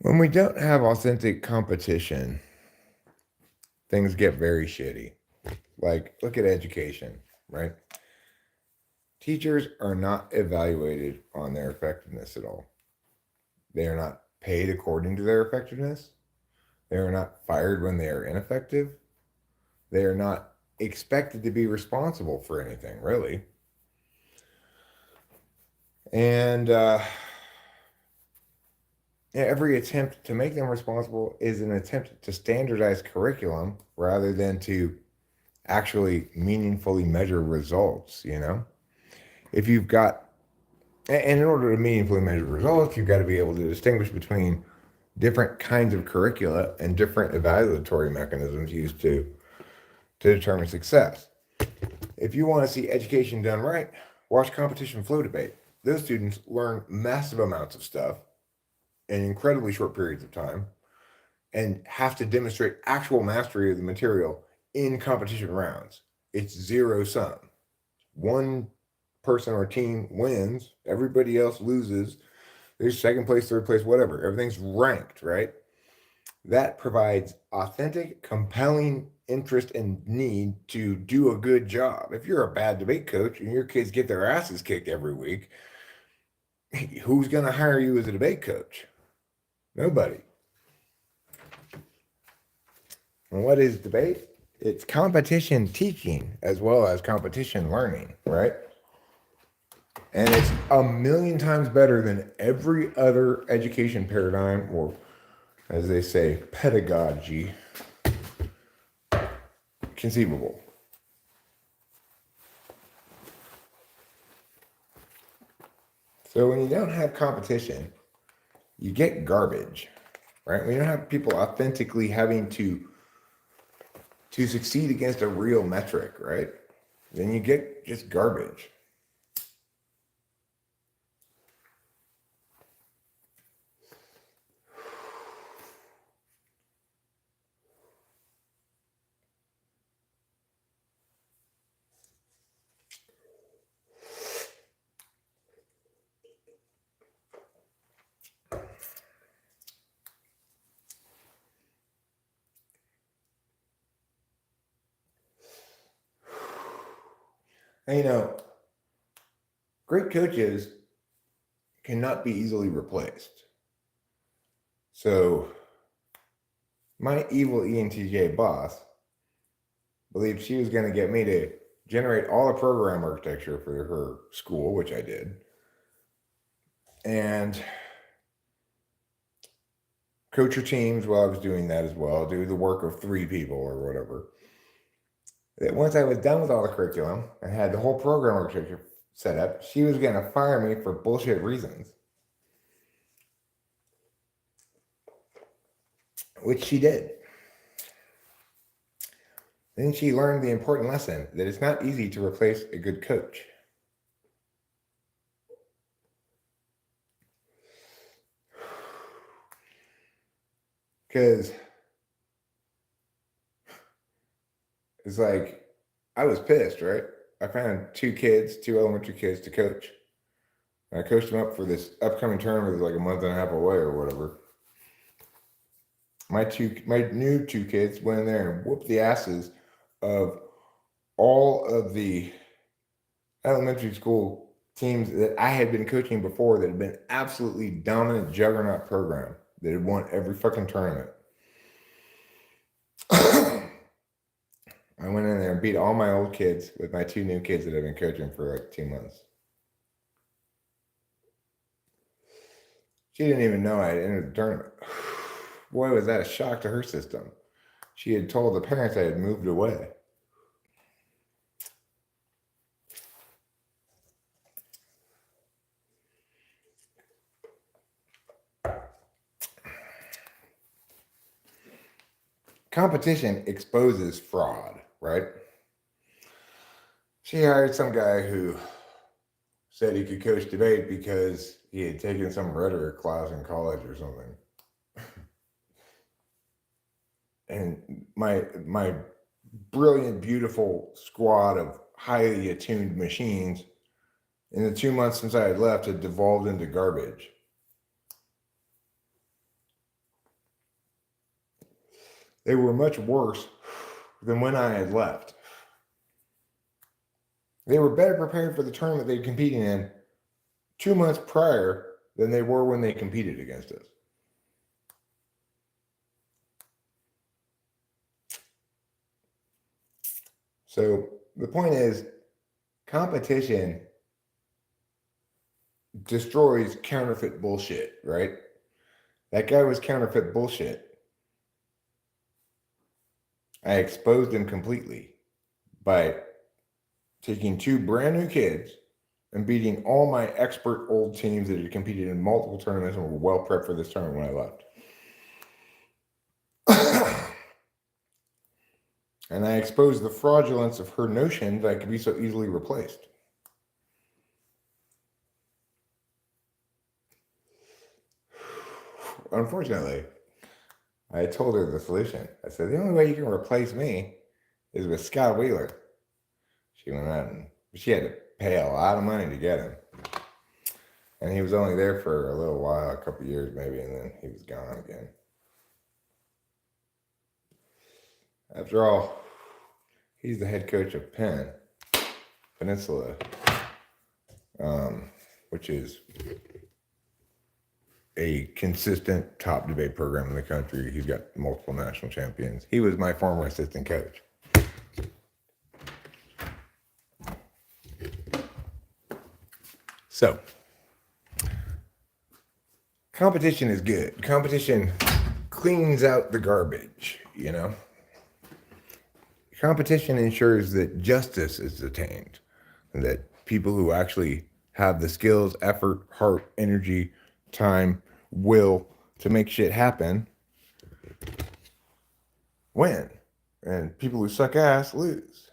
When we don't have authentic competition, things get very shitty. Like, look at education, right? Teachers are not evaluated on their effectiveness at all. They are not paid according to their effectiveness. They are not fired when they are ineffective. They are not expected to be responsible for anything, really. And every attempt to make them responsible is an attempt to standardize curriculum rather than to actually meaningfully measure results, If you've got, and in order to meaningfully measure results, you've got to be able to distinguish between different kinds of curricula and different evaluatory mechanisms used to determine success. If you want to see education done right, watch competition flow debate. Those students learn massive amounts of stuff in incredibly short periods of time and have to demonstrate actual mastery of the material in competition rounds. It's zero sum. One person or team wins, everybody else loses. There's second place, third place, whatever. Everything's ranked, right? That provides authentic, compelling interest and need to do a good job. If you're a bad debate coach and your kids get their asses kicked every week, who's going to hire you as a debate coach? Nobody. And what is debate? It's competition teaching as well as competition learning, right? And it's a million times better than every other education paradigm, or as they say, pedagogy, conceivable. So when you don't have competition, you get garbage, right? When you don't have people authentically having to succeed against a real metric, right? Then you get just garbage. And you know, great coaches cannot be easily replaced. So my evil ENTJ boss believed she was going to get me to generate all the program architecture for her school, which I did, and coach her teams while I was doing that as well, do the work of 3 people or whatever. That once I was done with all the curriculum and had the whole program architecture set up, she was going to fire me for bullshit reasons, which she did. Then she learned the important lesson that it's not easy to replace a good coach. Because it's like, I was pissed, right? I found 2 elementary kids to coach. And I coached them up for this upcoming tournament that's like a month and a half away or whatever. My new 2 kids went in there and whooped the asses of all of the elementary school teams that I had been coaching before that had been absolutely dominant juggernaut program that had won every fucking tournament. I went in there and beat all my old kids with my 2 new kids that I've been coaching for like 2 months. She didn't even know I had entered the tournament. Boy, was that a shock to her system. She had told the parents I had moved away. Competition exposes fraud, right? She hired some guy who said he could coach debate because he had taken some rhetoric class in college or something. And my brilliant, beautiful squad of highly attuned machines in the 2 months since I had left had devolved into garbage. They were much worse than when I had left. They were better prepared for the tournament they'd competed in 2 months prior than they were when they competed against us. So the point is, competition destroys counterfeit bullshit, right? That guy was counterfeit bullshit. I exposed him completely by taking 2 brand new kids and beating all my expert old teams that had competed in multiple tournaments and were well prepped for this tournament when I left. And I exposed the fraudulence of her notion that I could be so easily replaced. Unfortunately, I told her the solution. I said, the only way you can replace me is with Scott Wheeler. She went out and she had to pay a lot of money to get him. And he was only there for a little while, a couple years maybe, and then he was gone again. After all, he's the head coach of Peninsula, which is a consistent top debate program in the country. He's got multiple national champions. He was my former assistant coach. So, competition is good. Competition cleans out the garbage, you know? Competition ensures that justice is attained, and that people who actually have the skills, effort, heart, energy, time, will to make shit happen win. And people who suck ass lose.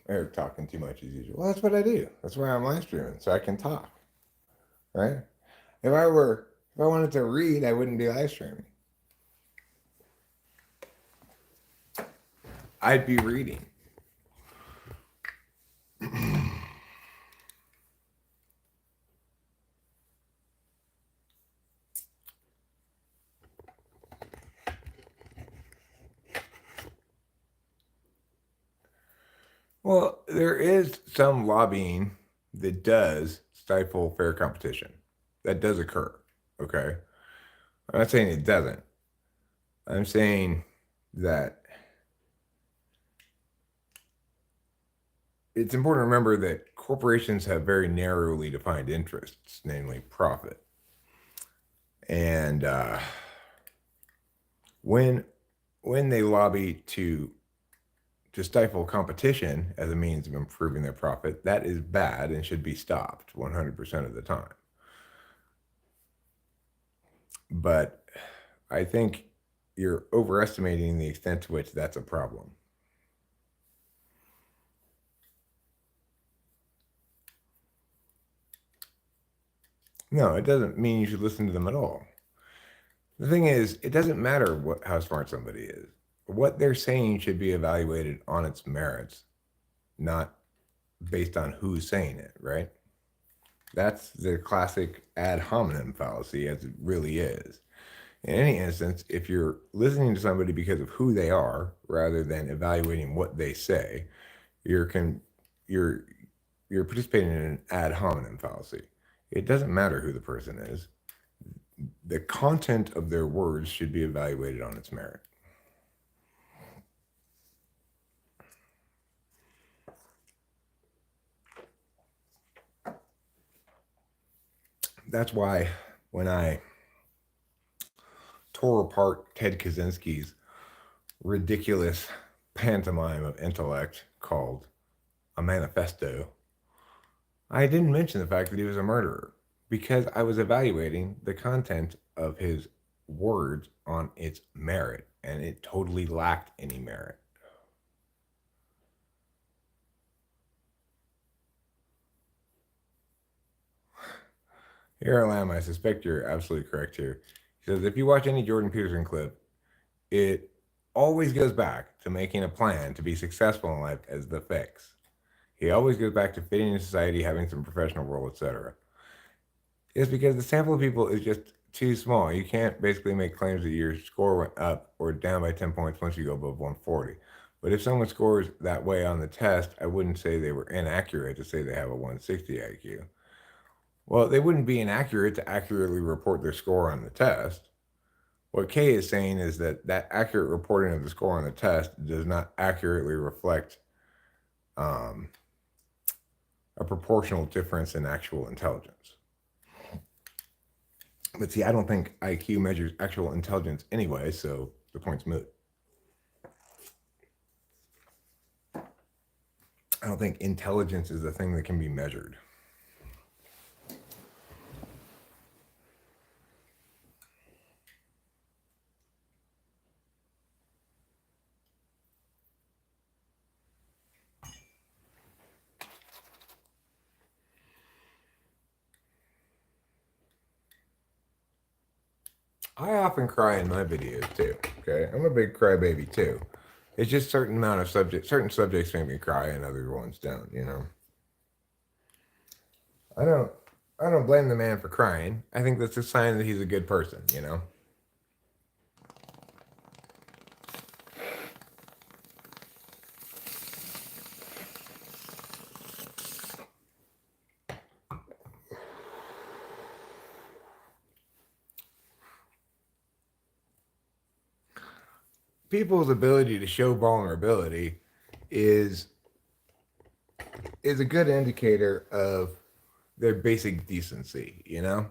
They're talking too much as usual. Well, that's what I do. That's why I'm live streaming, so I can talk. Right? If I wanted to read, I wouldn't be live streaming. I'd be reading. Well, there is some lobbying that does stifle fair competition. That does occur. Okay. I'm not saying it doesn't. I'm saying that it's important to remember that corporations have very narrowly defined interests, namely profit. And when they lobby to stifle competition as a means of improving their profit, that is bad and should be stopped 100% of the time. But I think you're overestimating the extent to which that's a problem. No, it doesn't mean you should listen to them at all. The thing is, it doesn't matter how smart somebody is. What they're saying should be evaluated on its merits, not based on who's saying it, right? That's the classic ad hominem fallacy, as it really is. In any instance, if you're listening to somebody because of who they are rather than evaluating what they say, you're participating in an ad hominem fallacy. It doesn't matter who the person is. The content of their words should be evaluated on its merit. That's why when I tore apart Ted Kaczynski's ridiculous pantomime of intellect called A Manifesto, I didn't mention the fact that he was a murderer because I was evaluating the content of his words on its merit, and it totally lacked any merit. Here, Lamb, I suspect you're absolutely correct here. He says, if you watch any Jordan Peterson clip, it always goes back to making a plan to be successful in life as the fix. He always goes back to fitting in society, having some professional role, etc. It's because the sample of people is just too small. You can't basically make claims that your score went up or down by 10 points once you go above 140. But if someone scores that way on the test, I wouldn't say they were inaccurate to say they have a 160 IQ. Well, they wouldn't be inaccurate to accurately report their score on the test. What Kay is saying is that accurate reporting of the score on the test does not accurately reflect a proportional difference in actual intelligence. But see, I don't think IQ measures actual intelligence anyway, so the point's moot. I don't think intelligence is a thing that can be measured. I often cry in my videos too. Okay, I'm a big crybaby too. It's just certain subjects make me cry and other ones don't. You know. I don't. I don't blame the man for crying. I think that's a sign that he's a good person. You know. people's ability to show vulnerability is is a good indicator of their basic decency, you know?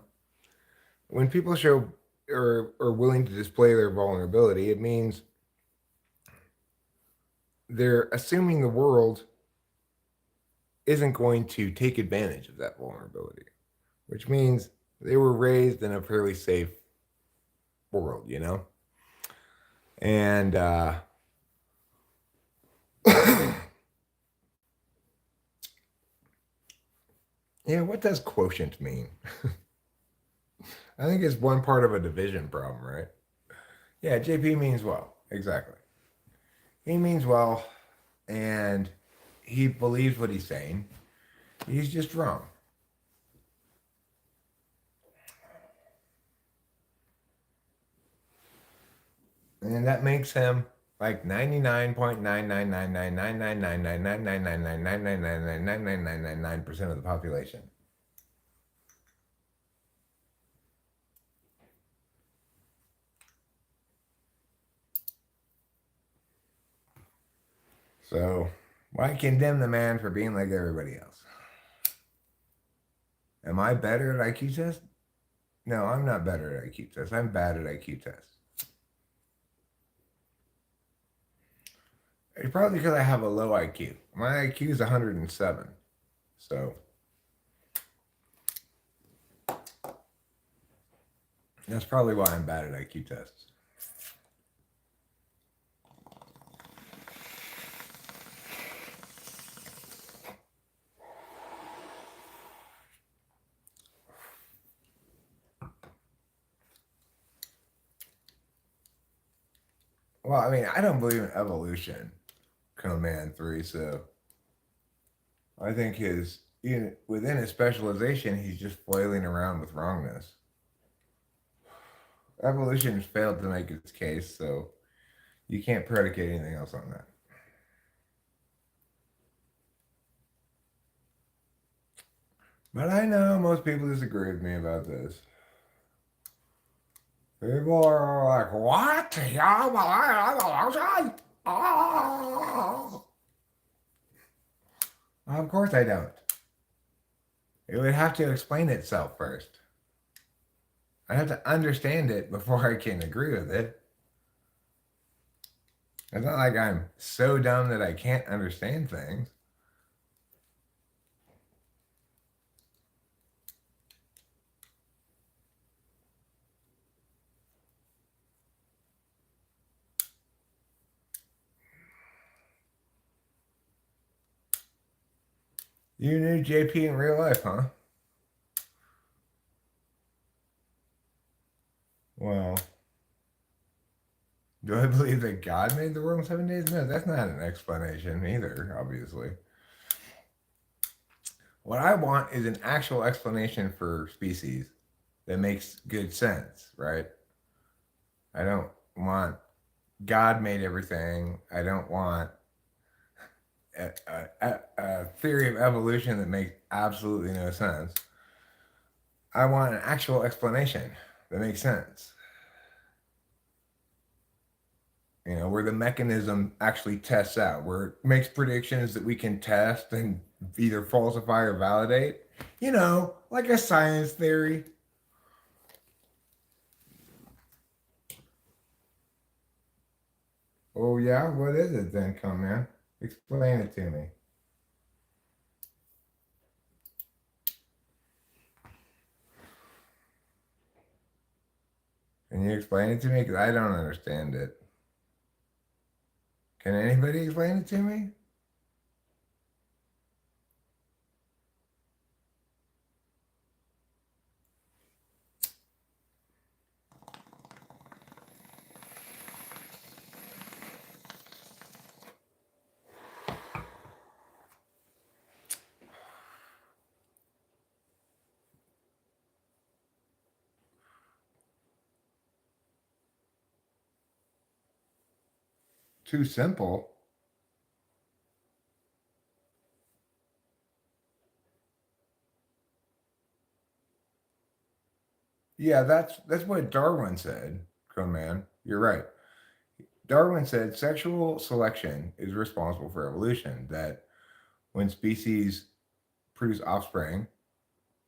When people show or are willing to display their vulnerability, it means they're assuming the world isn't going to take advantage of that vulnerability, which means they were raised in a fairly safe world, you know? And yeah, what does quotient mean? I think it's one part of a division problem, right? Yeah, JP means well. Exactly. He means well, and he believes what he's saying. He's just wrong. And that makes him like 99.999999999999999999999% of the population. So why condemn the man for being like everybody else? Am I better at IQ tests? No, I'm not better at IQ tests. I'm bad at IQ tests. It's probably because I have a low IQ. My IQ is 107. So that's probably why I'm bad at IQ tests. Well, I mean, I don't believe in evolution, Command 3, so I think within his specialization, he's just flailing around with wrongness. Evolution has failed to make its case, so you can't predicate anything else on that. But I know most people disagree with me about this. People are like, what? Oh. Of course I don't. It would have to explain itself first. I have to understand it before I can agree with it. It's not like I'm so dumb that I can't understand things. You knew JP in real life, huh? Well, do I believe that God made the world in 7 days? No, that's not an explanation either, obviously. What I want is an actual explanation for species that makes good sense, right? I don't want God made everything. I don't want a theory of evolution that makes absolutely no sense. I want an actual explanation that makes sense. You know, where the mechanism actually tests out, where it makes predictions that we can test and either falsify or validate. You know, like a science theory. Oh yeah, what is it then, come man? Explain it to me. Can you explain it to me? Because I don't understand it. Can anybody explain it to me? Too simple. Yeah, that's what Darwin said, come man. You're right. Darwin said sexual selection is responsible for evolution, that when species produce offspring,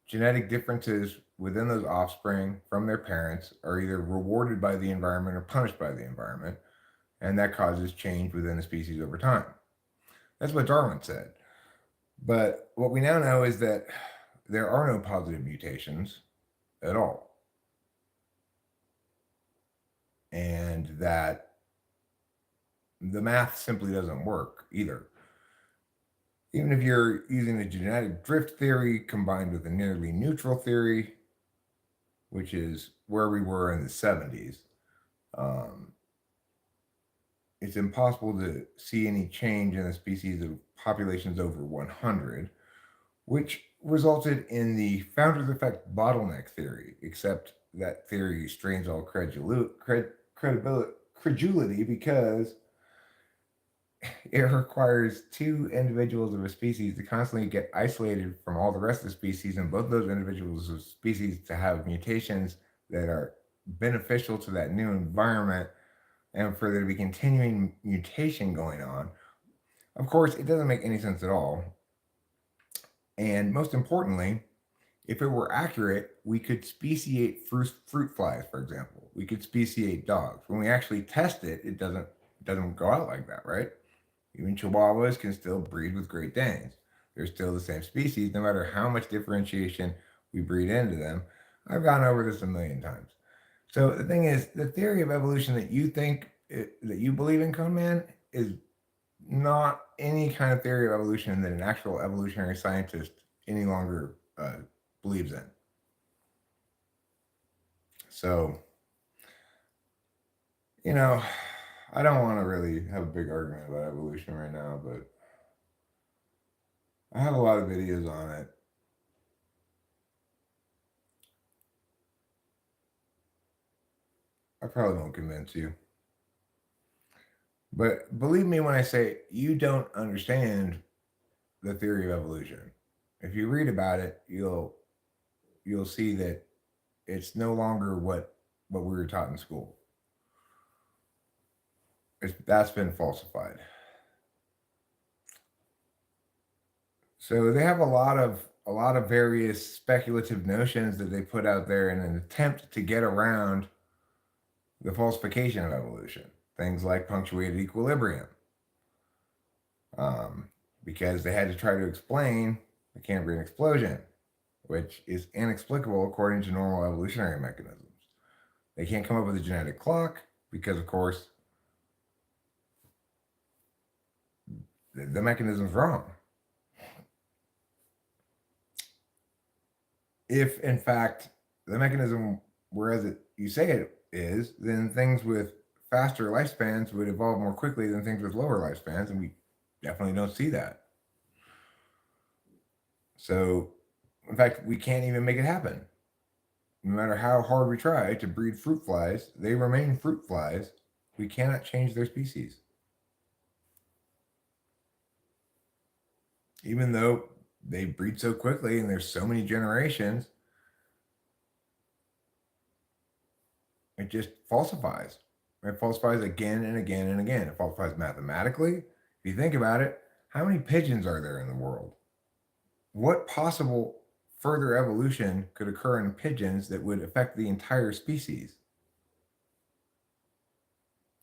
genetic differences within those offspring from their parents are either rewarded by the environment or punished by the environment, and that causes change within the species over time. That's what Darwin said. But what we now know is that there are no positive mutations at all, and that the math simply doesn't work either. Even if you're using the genetic drift theory combined with the nearly neutral theory, which is where we were in the 70s, um, it's impossible to see any change in the species of populations over 100, which resulted in the founder's effect bottleneck theory, except that theory strains all credulity because it requires two individuals of a species to constantly get isolated from all the rest of the species, and both those individuals of species to have mutations that are beneficial to that new environment, and for there to be continuing mutation going on. Of course, it doesn't make any sense at all. And most importantly, if it were accurate, we could speciate fruit flies, for example. We could speciate dogs. When we actually test it, it doesn't go out like that, right? Even Chihuahuas can still breed with Great Danes. They're still the same species, no matter how much differentiation we breed into them. I've gone over this a million times. So the thing is, the theory of evolution that that you believe in, Cone Man, is not any kind of theory of evolution that an actual evolutionary scientist any longer believes in. So, you know, I don't want to really have a big argument about evolution right now, but I have a lot of videos on it. I probably won't convince you. But believe me when I say you don't understand the theory of evolution. If you read about it, you'll see that it's no longer what we were taught in school. That's been falsified. So they have a lot of various speculative notions that they put out there in an attempt to get around the falsification of evolution. Things like punctuated equilibrium, um, because they had to try to explain the Cambrian explosion, which is inexplicable according to normal evolutionary mechanisms. They can't come up with a genetic clock because, of course, the mechanism's wrong. If, in fact, the mechanism were as you say it is, then things with faster lifespans would evolve more quickly than things with lower lifespans, and we definitely don't see that. So, in fact, we can't even make it happen. No matter how hard we try to breed fruit flies, they remain fruit flies. We cannot change their species. Even though they breed so quickly and there's so many generations, it just falsifies. It falsifies again and again and again. It falsifies mathematically. If you think about it, how many pigeons are there in the world? What possible further evolution could occur in pigeons that would affect the entire species?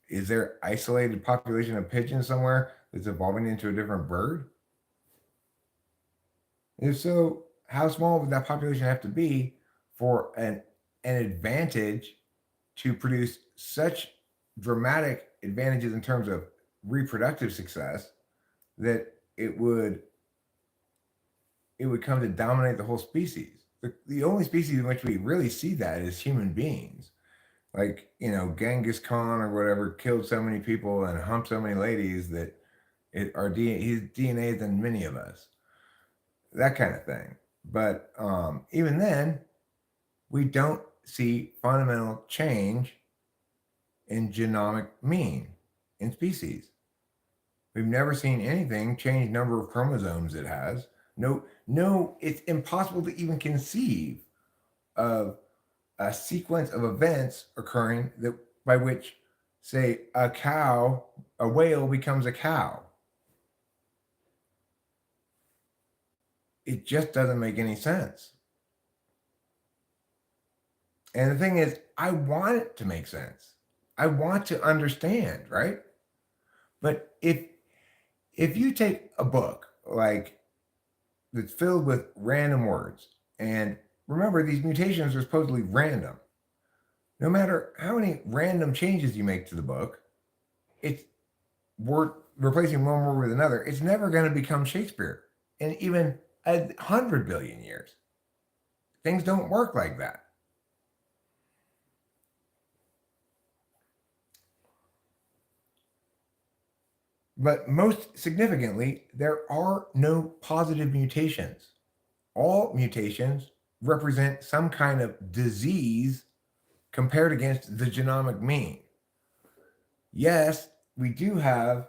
Is there isolated population of pigeons somewhere that's evolving into a different bird? If so, how small would that population have to be for an advantage to produce such dramatic advantages in terms of reproductive success that it would come to dominate the whole species? The only species in which we really see that is human beings. Like, Genghis Khan or whatever killed so many people and humped so many ladies that his DNA is in many of us. That kind of thing. But even then, we don't see fundamental change in genomic mean in species. We've never seen anything change number of chromosomes it has. No, it's impossible to even conceive of a sequence of events occurring that by which say a whale becomes a cow. It just doesn't make any sense. And the thing is, I want it to make sense. I want to understand, right? But if you take a book like that's filled with random words, and remember these mutations are supposedly random. No matter how many random changes you make to the book, it's word replacing one word with another. It's never going to become Shakespeare in even 100 billion years. Things don't work like that. But most significantly, there are no positive mutations. All mutations represent some kind of disease compared against the genomic mean. Yes, we do have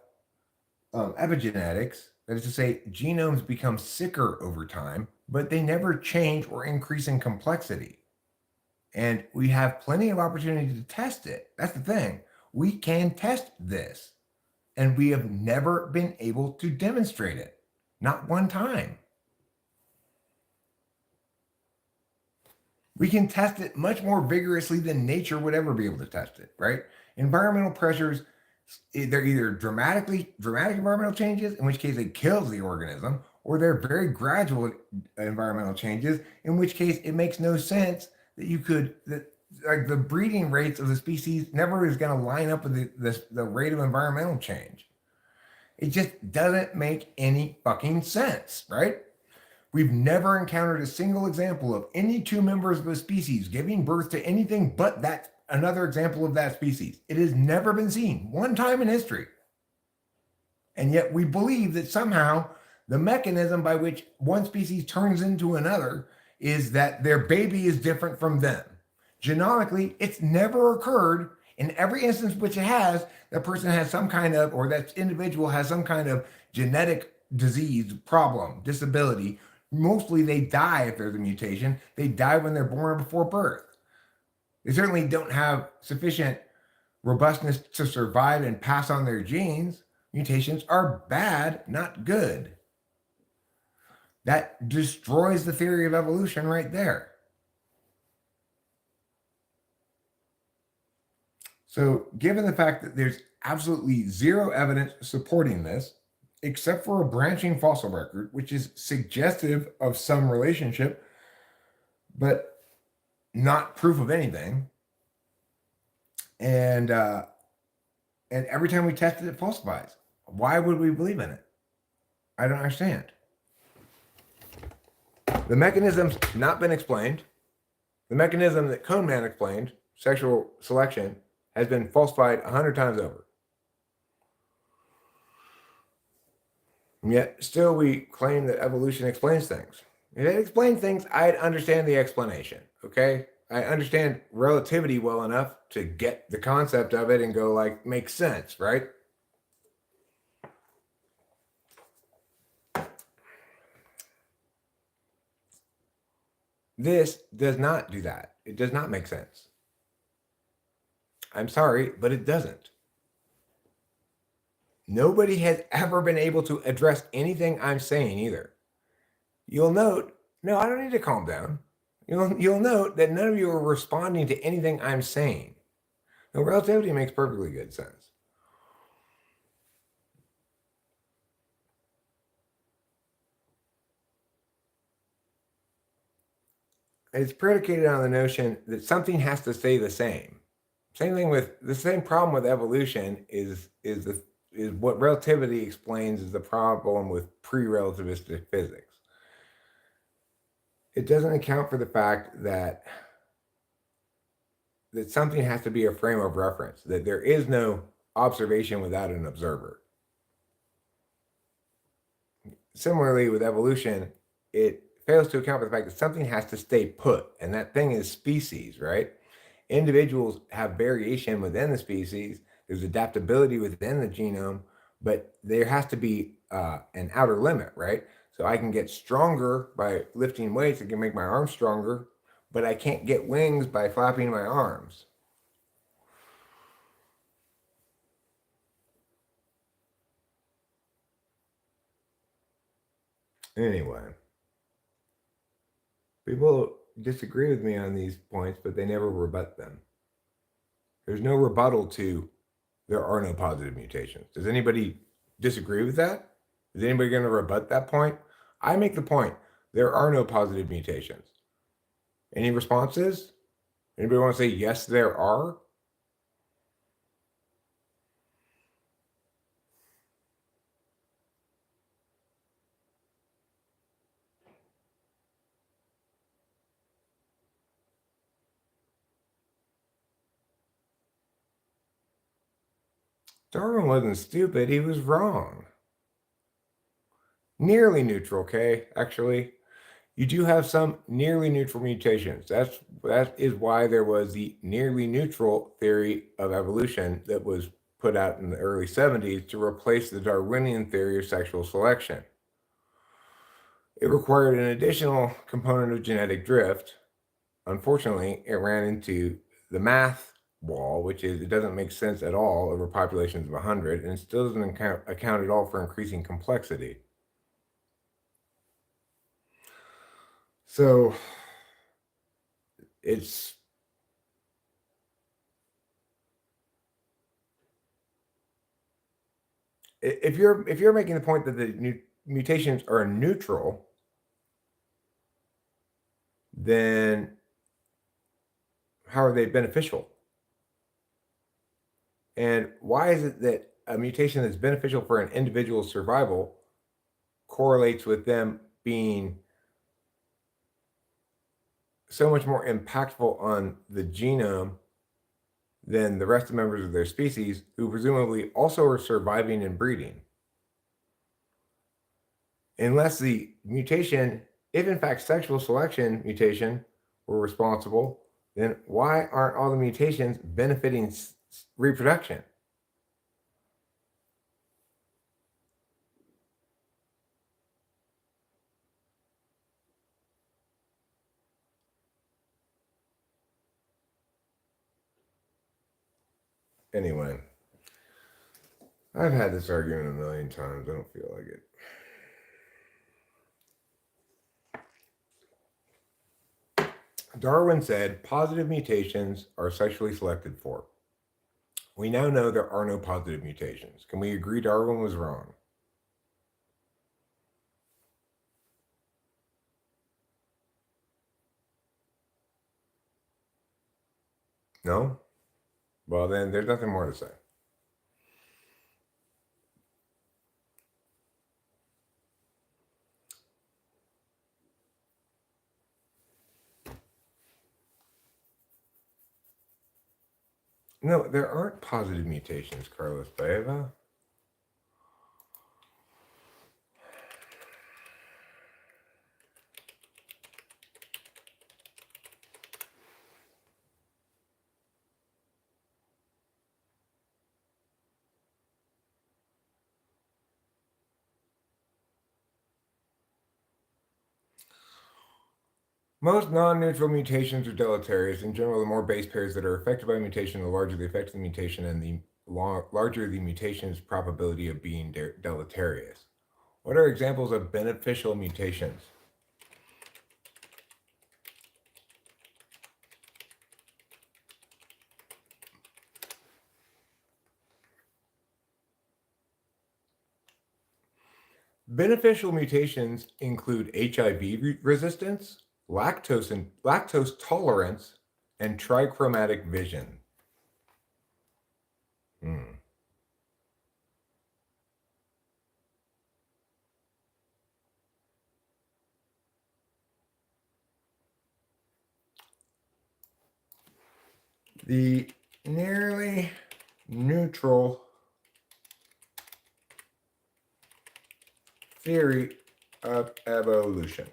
epigenetics, that is to say, genomes become sicker over time, but they never change or increase in complexity. And we have plenty of opportunity to test it. That's the thing. We can test this. And we have never been able to demonstrate it. Not one time. We can test it much more vigorously than nature would ever be able to test it, right? Environmental pressures, they're either dramatic environmental changes, in which case it kills the organism, or they're very gradual environmental changes, in which case it makes no sense that you could, like the breeding rates of the species never is going to line up with the rate of environmental change. It just doesn't make any fucking sense, right? We've never encountered a single example of any two members of a species giving birth to anything but that another example of that species. It has never been seen one time in history. And yet we believe that somehow the mechanism by which one species turns into another is that their baby is different from them. Genomically, it's never occurred. In every instance which it has, that person has some kind of, or that individual has some kind of genetic disease, problem, disability. Mostly they die if there's a mutation. They die when they're born or before birth. They certainly don't have sufficient robustness to survive and pass on their genes. Mutations are bad, not good. That destroys the theory of evolution right there. So, given the fact that there's absolutely zero evidence supporting this, except for a branching fossil record, which is suggestive of some relationship, but not proof of anything, and every time we test it, it falsifies. Why would we believe in it? I don't understand. The mechanism's not been explained. The mechanism that Kohn-Man explained, sexual selection, has been falsified 100 times over. And yet, still, we claim that evolution explains things. If it explained things, I'd understand the explanation, okay? I understand relativity well enough to get the concept of it and go, like, makes sense, right? This does not do that. It does not make sense. I'm sorry, but it doesn't. Nobody has ever been able to address anything I'm saying either. You'll note, no, I don't need to calm down. You'll note that none of you are responding to anything I'm saying. No, relativity makes perfectly good sense. It's predicated on the notion that something has to stay the same. Same thing with the same problem with evolution is what relativity explains is the problem with pre-relativistic physics. It doesn't account for the fact that something has to be a frame of reference, that there is no observation without an observer. Similarly, with evolution, it fails to account for the fact that something has to stay put, and that thing is species, right? Individuals have variation within the species. There's adaptability within the genome, but there has to be an outer limit, right? So I can get stronger by lifting weights. I can make my arms stronger, but I can't get wings by flapping my arms. Anyway, people disagree with me on these points, but they never rebut them. There's no rebuttal to there are no positive mutations. Does anybody disagree with that? Is anybody going to rebut that point? I make the point there are no positive mutations. Any responses? Anybody want to say yes, there are? Darwin wasn't stupid, he was wrong. Nearly neutral, okay? Actually, you do have some nearly neutral mutations. That is why there was the nearly neutral theory of evolution that was put out in the early 70s to replace the Darwinian theory of sexual selection. It required an additional component of genetic drift. Unfortunately, it ran into the math wall, which is it doesn't make sense at all over populations of 100, and it still doesn't account at all for increasing complexity. So it's if you're making the point that the mutations are neutral, then how are they beneficial? And why is it that a mutation that's beneficial for an individual's survival correlates with them being so much more impactful on the genome than the rest of the members of their species, who presumably also are surviving and breeding? Unless the mutation, if in fact sexual selection mutation were responsible, then why aren't all the mutations benefiting reproduction? Anyway, I've had this argument a million times. I don't feel like it. Darwin said positive mutations are sexually selected for. We now know there are no positive mutations. Can we agree Darwin was wrong? No? Well, then there's nothing more to say. No, there aren't positive mutations, Carlos Baeva. Most non-neutral mutations are deleterious. In general, the more base pairs that are affected by a mutation, the larger the effect of the mutation, and the larger the mutation's probability of being deleterious. What are examples of beneficial mutations? Beneficial mutations include HIV resistance, lactose tolerance, and trichromatic vision. The nearly neutral theory of evolution.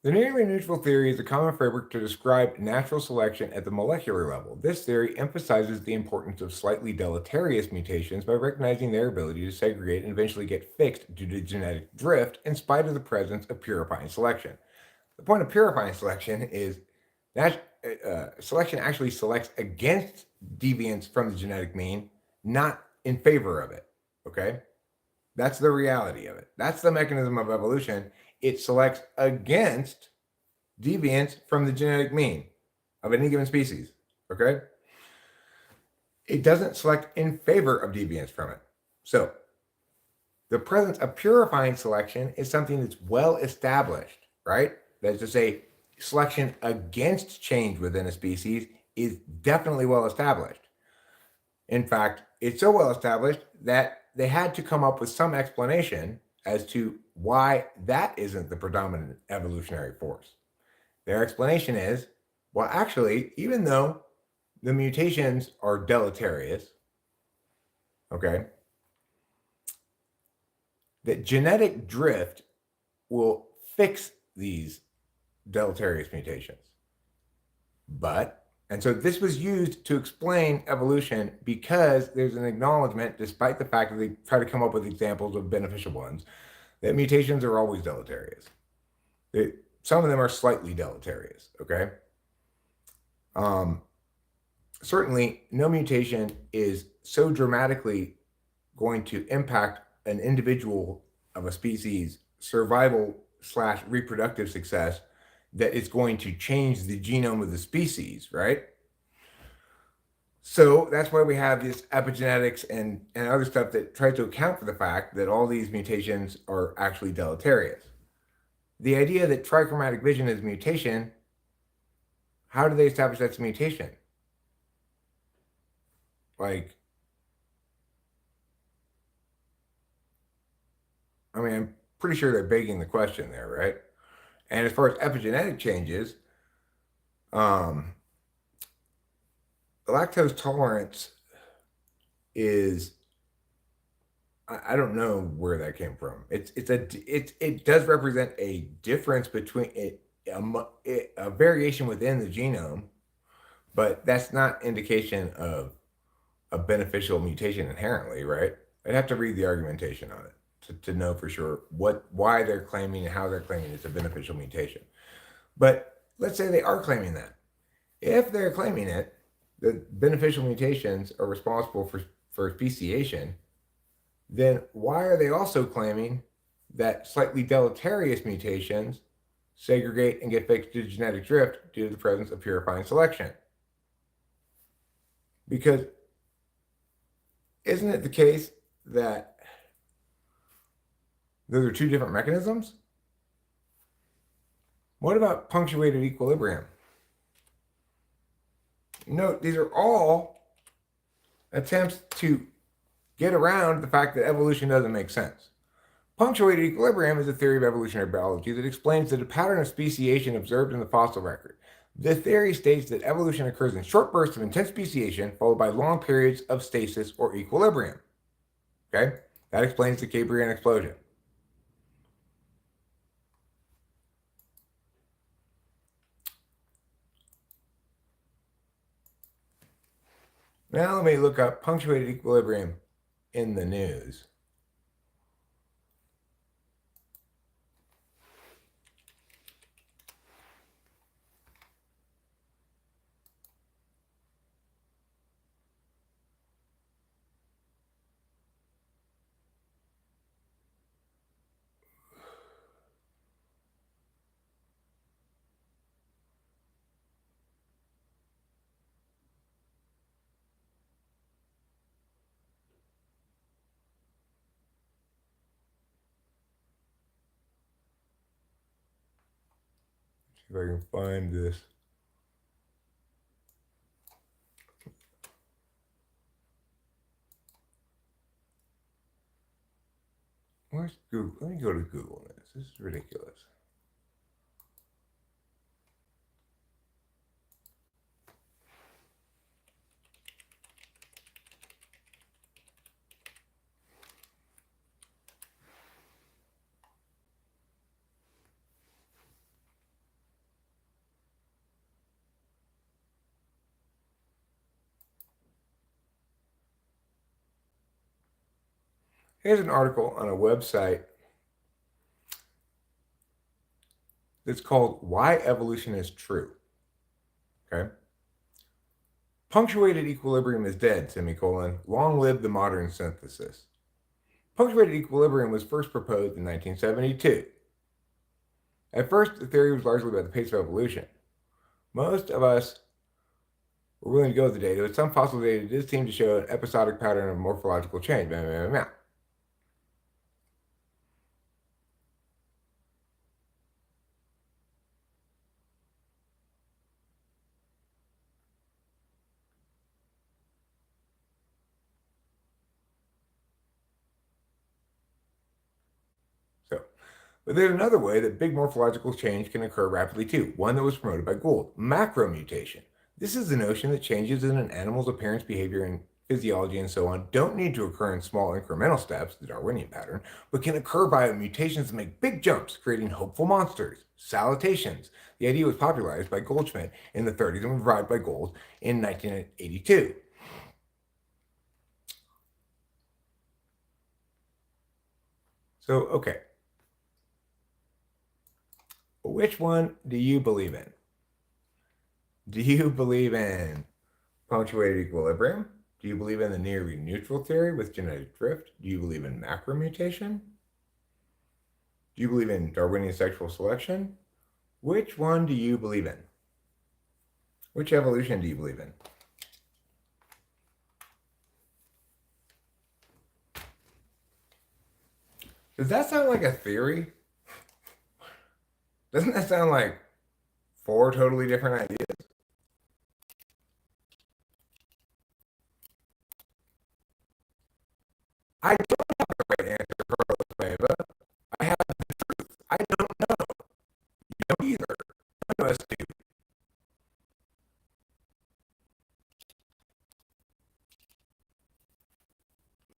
The nearly neutral theory is a common framework to describe natural selection at the molecular level. This theory emphasizes the importance of slightly deleterious mutations by recognizing their ability to segregate and eventually get fixed due to genetic drift in spite of the presence of purifying selection. The point of purifying selection is that selection actually selects against deviance from the genetic mean not in favor of it. Okay? That's the reality of it. That's the mechanism of evolution. It selects against deviance from the genetic mean of any given species. Okay? It doesn't select in favor of deviance from it. So, the presence of purifying selection is something that's well established, right? That is to say, selection against change within a species is definitely well established. In fact, it's so well established that they had to come up with some explanation as to why that isn't the predominant evolutionary force. Their explanation is, well, actually, even though the mutations are deleterious, okay, that genetic drift will fix these deleterious mutations. And so this was used to explain evolution because there's an acknowledgement, despite the fact that they try to come up with examples of beneficial ones, that mutations are always deleterious. Some of them are slightly deleterious, okay? Certainly, no mutation is so dramatically going to impact an individual of a species' survival / reproductive success that it's going to change the genome of the species, right? So that's why we have this epigenetics and other stuff that tries to account for the fact that all these mutations are actually deleterious. The idea that trichromatic vision is mutation, how do they establish that's a mutation? Like, I mean, I'm pretty sure they're begging the question there, right? And as far as epigenetic changes, lactose tolerance is, I don't know where that came from. It does represent a difference between a variation within the genome, but that's not indication of a beneficial mutation inherently, right? I'd have to read the argumentation on it to know for sure why they're claiming and how they're claiming it's a beneficial mutation. But let's say they are claiming that. If they're claiming it, the beneficial mutations are responsible for speciation, then why are they also claiming that slightly deleterious mutations segregate and get fixed due to genetic drift due to the presence of purifying selection? Because isn't it the case that those are two different mechanisms? What about punctuated equilibrium? Note, these are all attempts to get around the fact that evolution doesn't make sense. Punctuated equilibrium is a theory of evolutionary biology that explains that a pattern of speciation observed in the fossil record. The theory states that evolution occurs in short bursts of intense speciation followed by long periods of stasis or equilibrium. Okay? That explains the Cambrian explosion. Now let me look up punctuated equilibrium in the news. See if I can find this. Where's Google? Let me go to Google News. This is ridiculous. Here's an article on a website that's called Why Evolution is True. Okay. Punctuated equilibrium is dead, semicolon. Long live the modern synthesis. Punctuated equilibrium was first proposed in 1972. At first, the theory was largely about the pace of evolution. Most of us were willing to go with the data, but some fossil data did seem to show an episodic pattern of morphological change. So, but there's another way that big morphological change can occur rapidly too, one that was promoted by Gould, macromutation. This is the notion that changes in an animal's appearance, behavior, and physiology and so on don't need to occur in small incremental steps, the Darwinian pattern, but can occur by mutations that make big jumps, creating hopeful monsters, salutations. The idea was popularized by Goldschmidt in the 30s and revived by Gould in 1982. So, okay. Which one do you believe in? Do you believe in punctuated equilibrium? Do you believe in the nearly neutral theory with genetic drift? Do you believe in macromutation? Do you believe in Darwinian sexual selection? Which one do you believe in? Which evolution do you believe in? Does that sound like a theory? Doesn't that sound like four totally different ideas? I don't have the right answer, Carlos Meva. I have the truth. I don't know. You don't either. None of us do.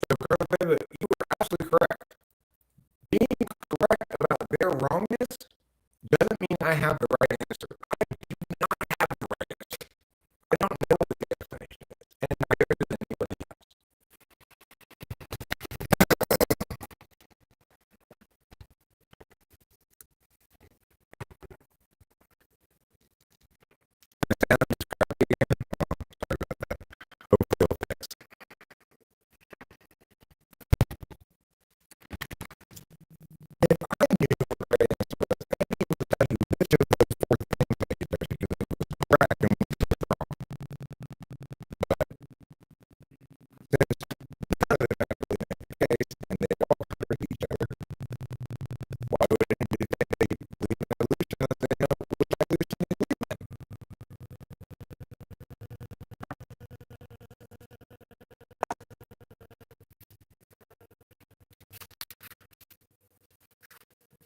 So, Carlos Meva, you were absolutely correct. Being correct about their wrongness doesn't mean I have the right answer. I do not have the right answer. I don't know what the explanation is, and neither does anybody else. If I knew what the right answer was, I'd be able to tell you which of those four things I did was correct and which was wrong. But since none of them actually make the case and they all contradict each other, why would anybody say they believe in evolution unless they know which evolution they believe in?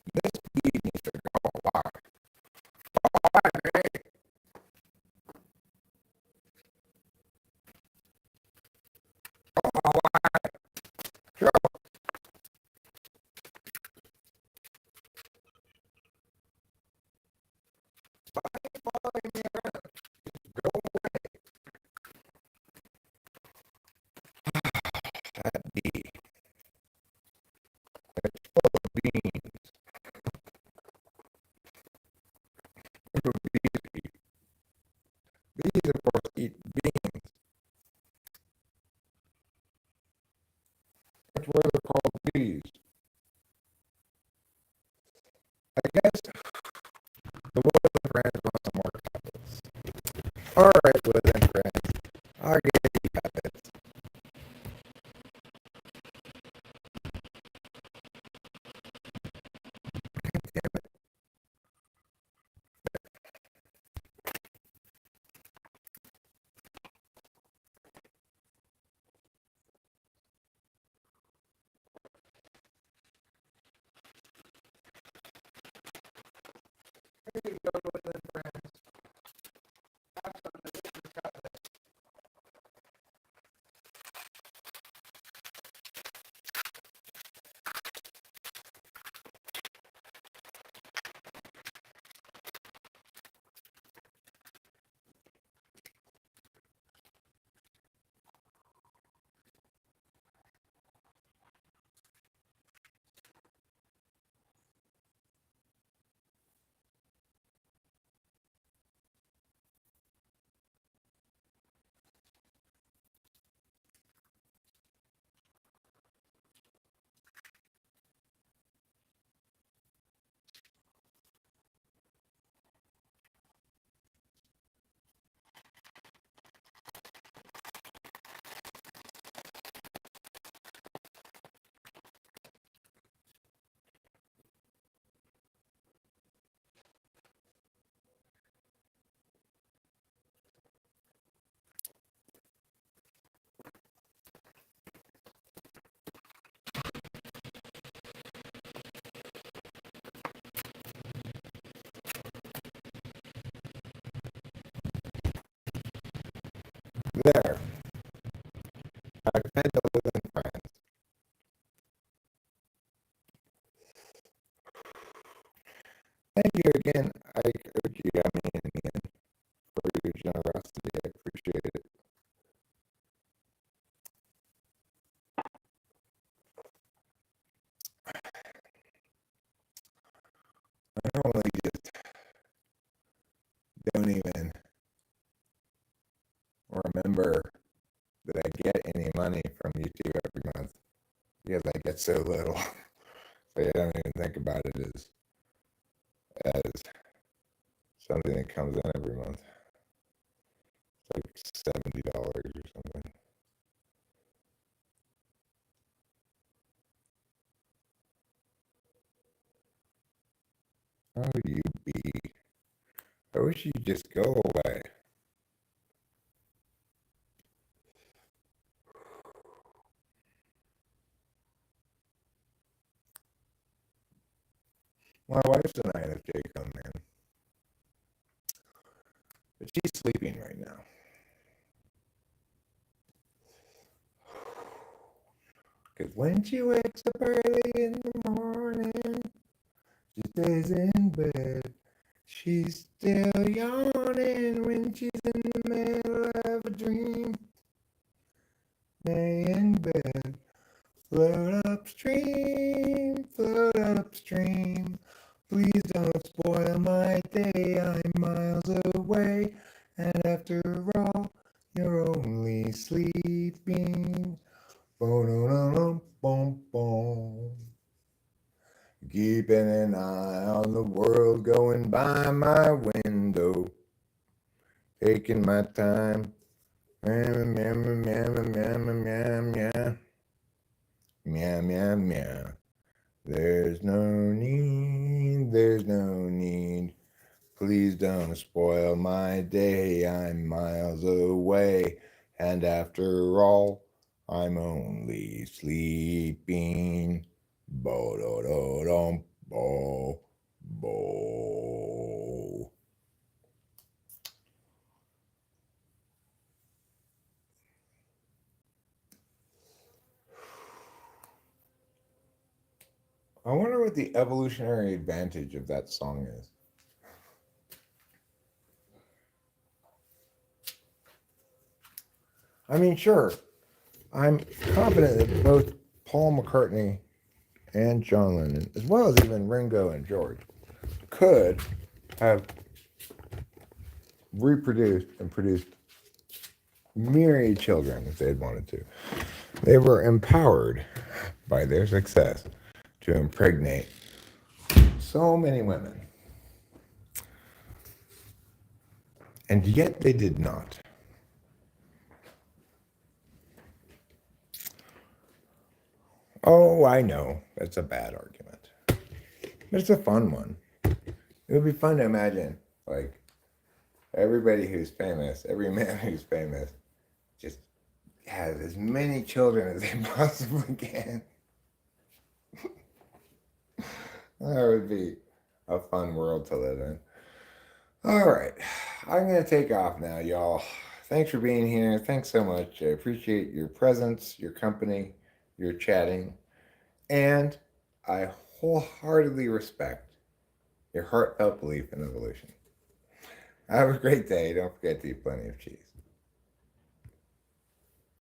This bee needs to go alive. Alive, eh? Alive. Go. Stop following me around. Go away. That bee. It's full of beans. What do bees eat? Bees, of course, eat beans. That's why they're called bees. I guess the Woodland Friends want some more puppets. Alright, Woodland Friends. I'll give you puppets. Damn it. there. I fed the living friends. Thank you again. I urge you got me in the end for your generosity. I appreciate it. I normally just don't even remember that I get any money from YouTube every month because I get so little. So I don't even think about it as something that comes in every month. It's like $70 or something. How would you be? I wish you'd just go away. My wife's an INFJ come in, but she's sleeping right now. Because when she wakes up early in the morning, she stays in bed. She's still yawning when she's in the middle of a dream. Lay in bed, float upstream, float upstream. Please don't spoil my day, I'm miles away. And after all, you're only sleeping. Boom, boom, boom. Keeping an eye on the world going by my window. Taking my time. Meow, meow, meow, meow, meow, meow. Meow, meow, meow. There's no need, there's no need. Please don't spoil my day, I'm miles away. And after all, I'm only sleeping. Bo-do-do-dum, bo. I wonder what the evolutionary advantage of that song is. I mean, sure, I'm confident that both Paul McCartney and John Lennon, as well as even Ringo and George, could have reproduced and produced myriad children if they had wanted to. They were empowered by their success to impregnate so many women. And yet they did not. Oh, I know. That's a bad argument. But it's a fun one. It would be fun to imagine, like, everybody who's famous, every man who's famous, just has as many children as they possibly can. That would be a fun world to live in. All right. I'm going to take off now, y'all. Thanks for being here. Thanks so much. I appreciate your presence, your company, your chatting, and I wholeheartedly respect your heartfelt belief in evolution. Have a great day. Don't forget to eat plenty of cheese.